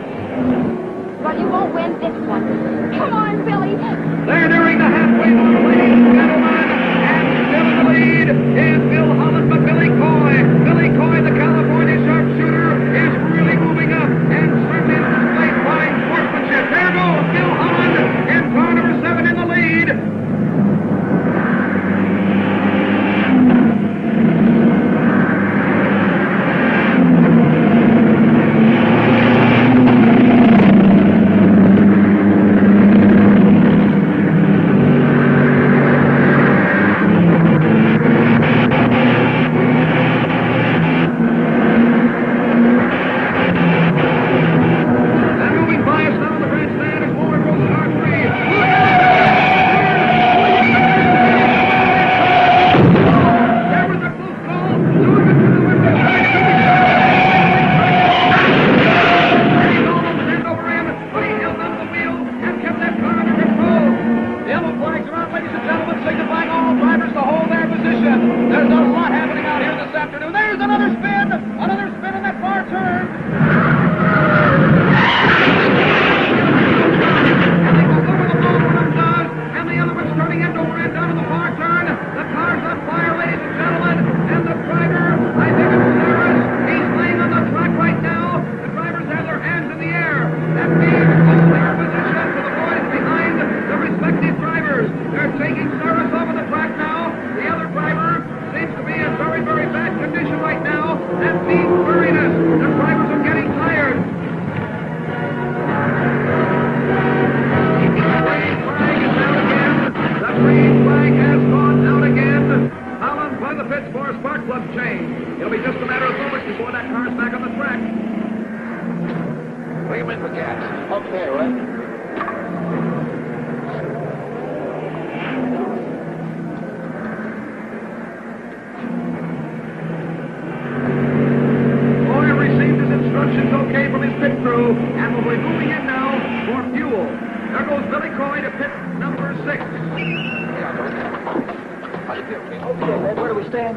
Well, you won't win this one. Come on, Billy. They're nearing the halfway mark, ladies and gentlemen. And still in the lead is Bill Holland, but Billy Coy. Billy Coy, the California sharpshooter, is really moving up and certainly displayed fine sportsmanship. There goes Bill Holland in car number 7 in the lead.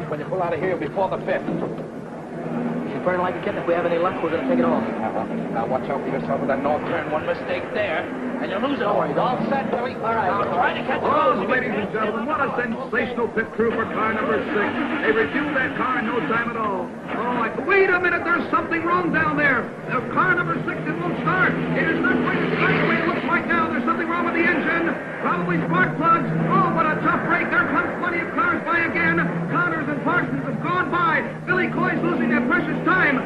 When you pull out of here before the pit. She's burning like a kitten. If we have any luck, we're going to take it off. Now watch out for yourself with that north turn. One mistake there, and you lose it. All right, all set, Billy. All right. Now try to catch Oh, ladies and gentlemen, what a sensational pit crew for car number 6. They refueled that car in no time at all. Wait a minute, there's something wrong down there. The car number 6, it won't start. It is not going to start the way it looks like now. There's something wrong with the engine. Probably spark plugs. Oh, what a tough break. There comes plenty of cars by again. Connors and Parsons have gone by. Billy Coy's losing that precious time.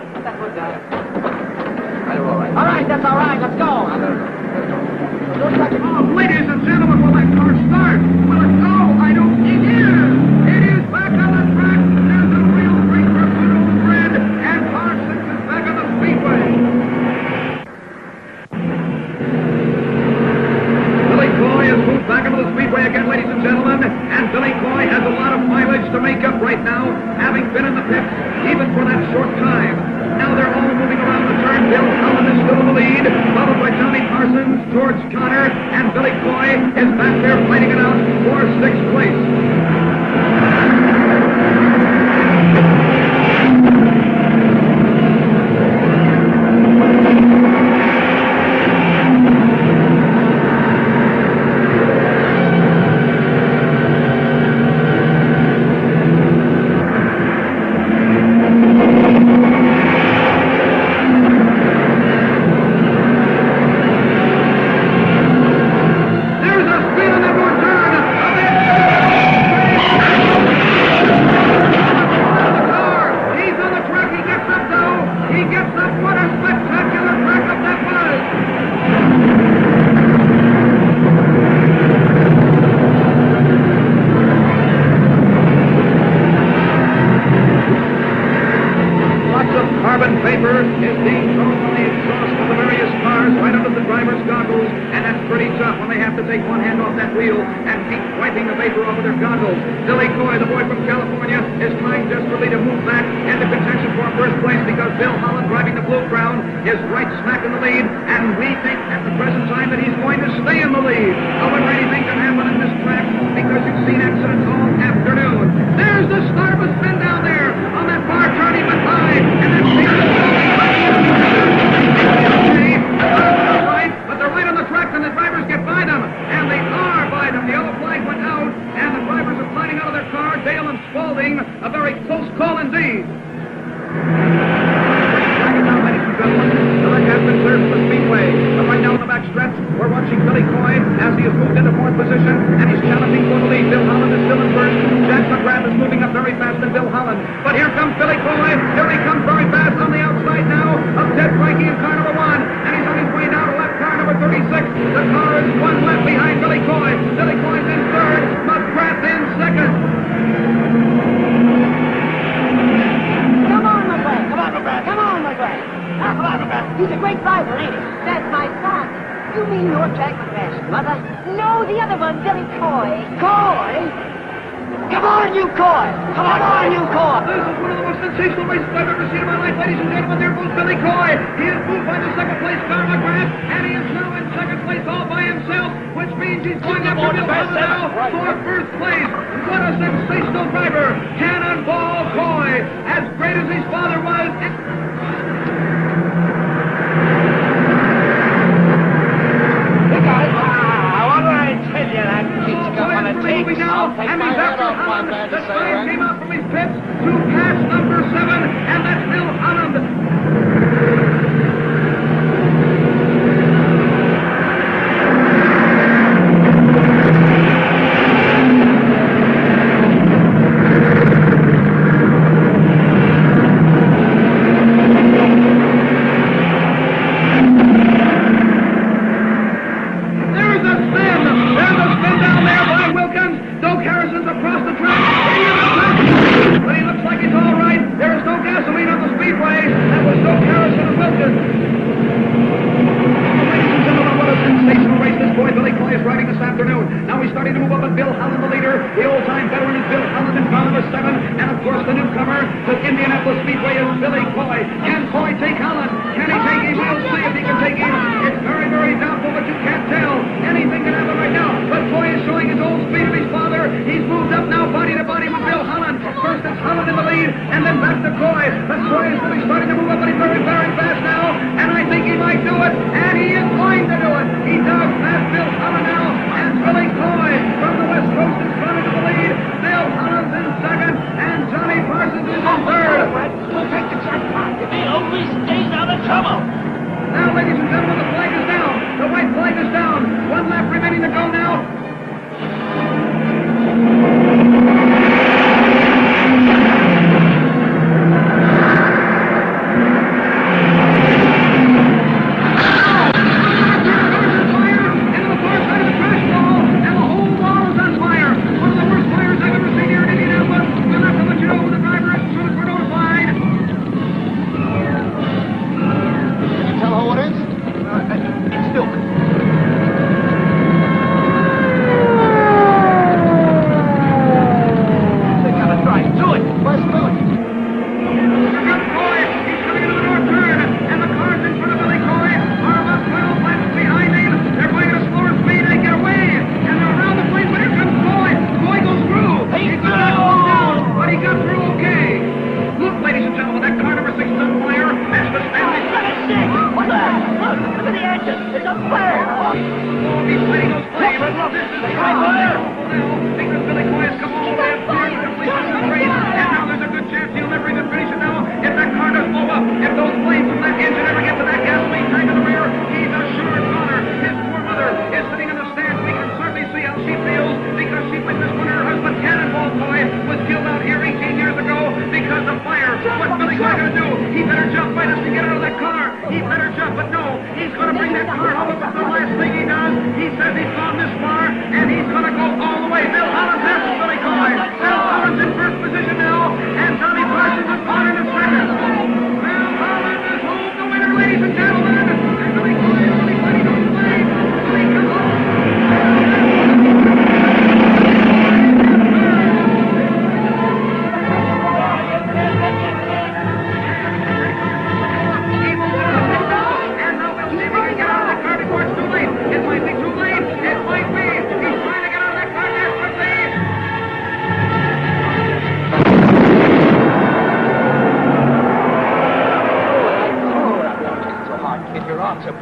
All right, that's all right. Let's go. Oh, ladies and gentlemen, will that car start? Will it go? I don't think it is. It is back on the track. There's a real break for good old Fred. And car 6 is back on the speedway. Billy Coy has moved back into the speedway again, ladies and gentlemen. And Billy Coy has a lot of mileage to make up right now, having been in the pits even for that short time. Now they're all moving around the turn. Bill Holland is still in the lead, followed by Johnny Parsons, George Connor, and Billy Coy is back there fighting it out for 6th place. However, anything can happen in this track because you've seen accidents all afternoon. There's the start of a spin down there on that far turn. He went high, and then right, but they're right on the track, and the drivers get by them, and they are by them. The yellow flag went out, and the drivers are sliding out of their car. Dale and Spaulding, a very close call indeed. The wreck has been cleared from the speedway. But right now in the back stretch, we're watching Billy Coy as he has moved into fourth position, and he's challenging for the lead. Bill Holland is still in first. Jack McGrath is moving up very fast than Bill Holland. But here comes Billy Coy. Here he comes very fast on the outside now of Ted Frankie in car number 1. And he's on his way now to lap car number 36. The car is one lap behind Billy Coy. Billy Coy's in third. McGrath in second. Come on, McGrath. Come on, McGrath. Come on, McGrath. Come on, McGrath. He's a great driver, ain't he? That's my son. You mean your Jack McGrath's mother? No, the other one, Billy Coy. Coy? Come on, you Coy! Come on, you Coy! This is one of the most sensational races I've ever seen in my life, ladies and gentlemen. There goes Billy Coy. He is moved by the second place car, McGrath, and he is now in second place all by himself, which means he's going after Bill Holland now for first place. What a sensational driver! Cannonball Coy, as great as his father was. And he's after Holland. The sign came out from his pits to pass number 7, and that's Bill Holland.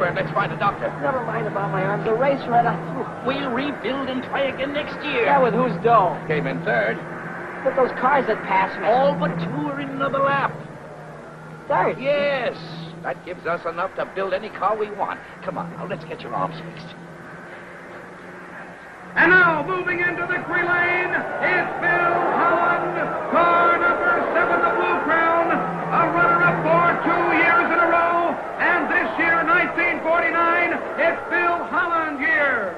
Blackbird. Let's find a doctor. Never mind about my arms. The race right up. We'll rebuild and try again next year. Yeah, with whose dough? Came in third. But those cars that passed me. All but two are in another lap. Third? Yes. That gives us enough to build any car we want. Come on, now, let's get your arms fixed. And now, moving into victory lane, is Bill Holland, car number 7, the Blue Crown, a runner-up for 2 years in a row, and this year, 1949, it's Bill Holland year.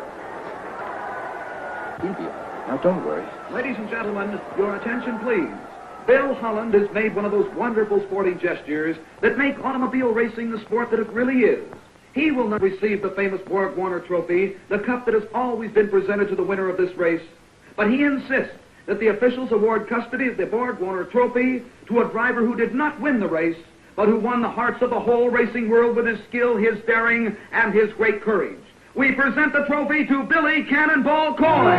Now, don't worry. Ladies and gentlemen, your attention, please. Bill Holland has made one of those wonderful sporting gestures that make automobile racing the sport that it really is. He will not receive the famous Borg Warner Trophy, the cup that has always been presented to the winner of this race, but he insists that the officials award custody of the Borg Warner Trophy to a driver who did not win the race, but who won the hearts of the whole racing world with his skill, his daring, and his great courage. We present the trophy to Billy Cannonball Coy.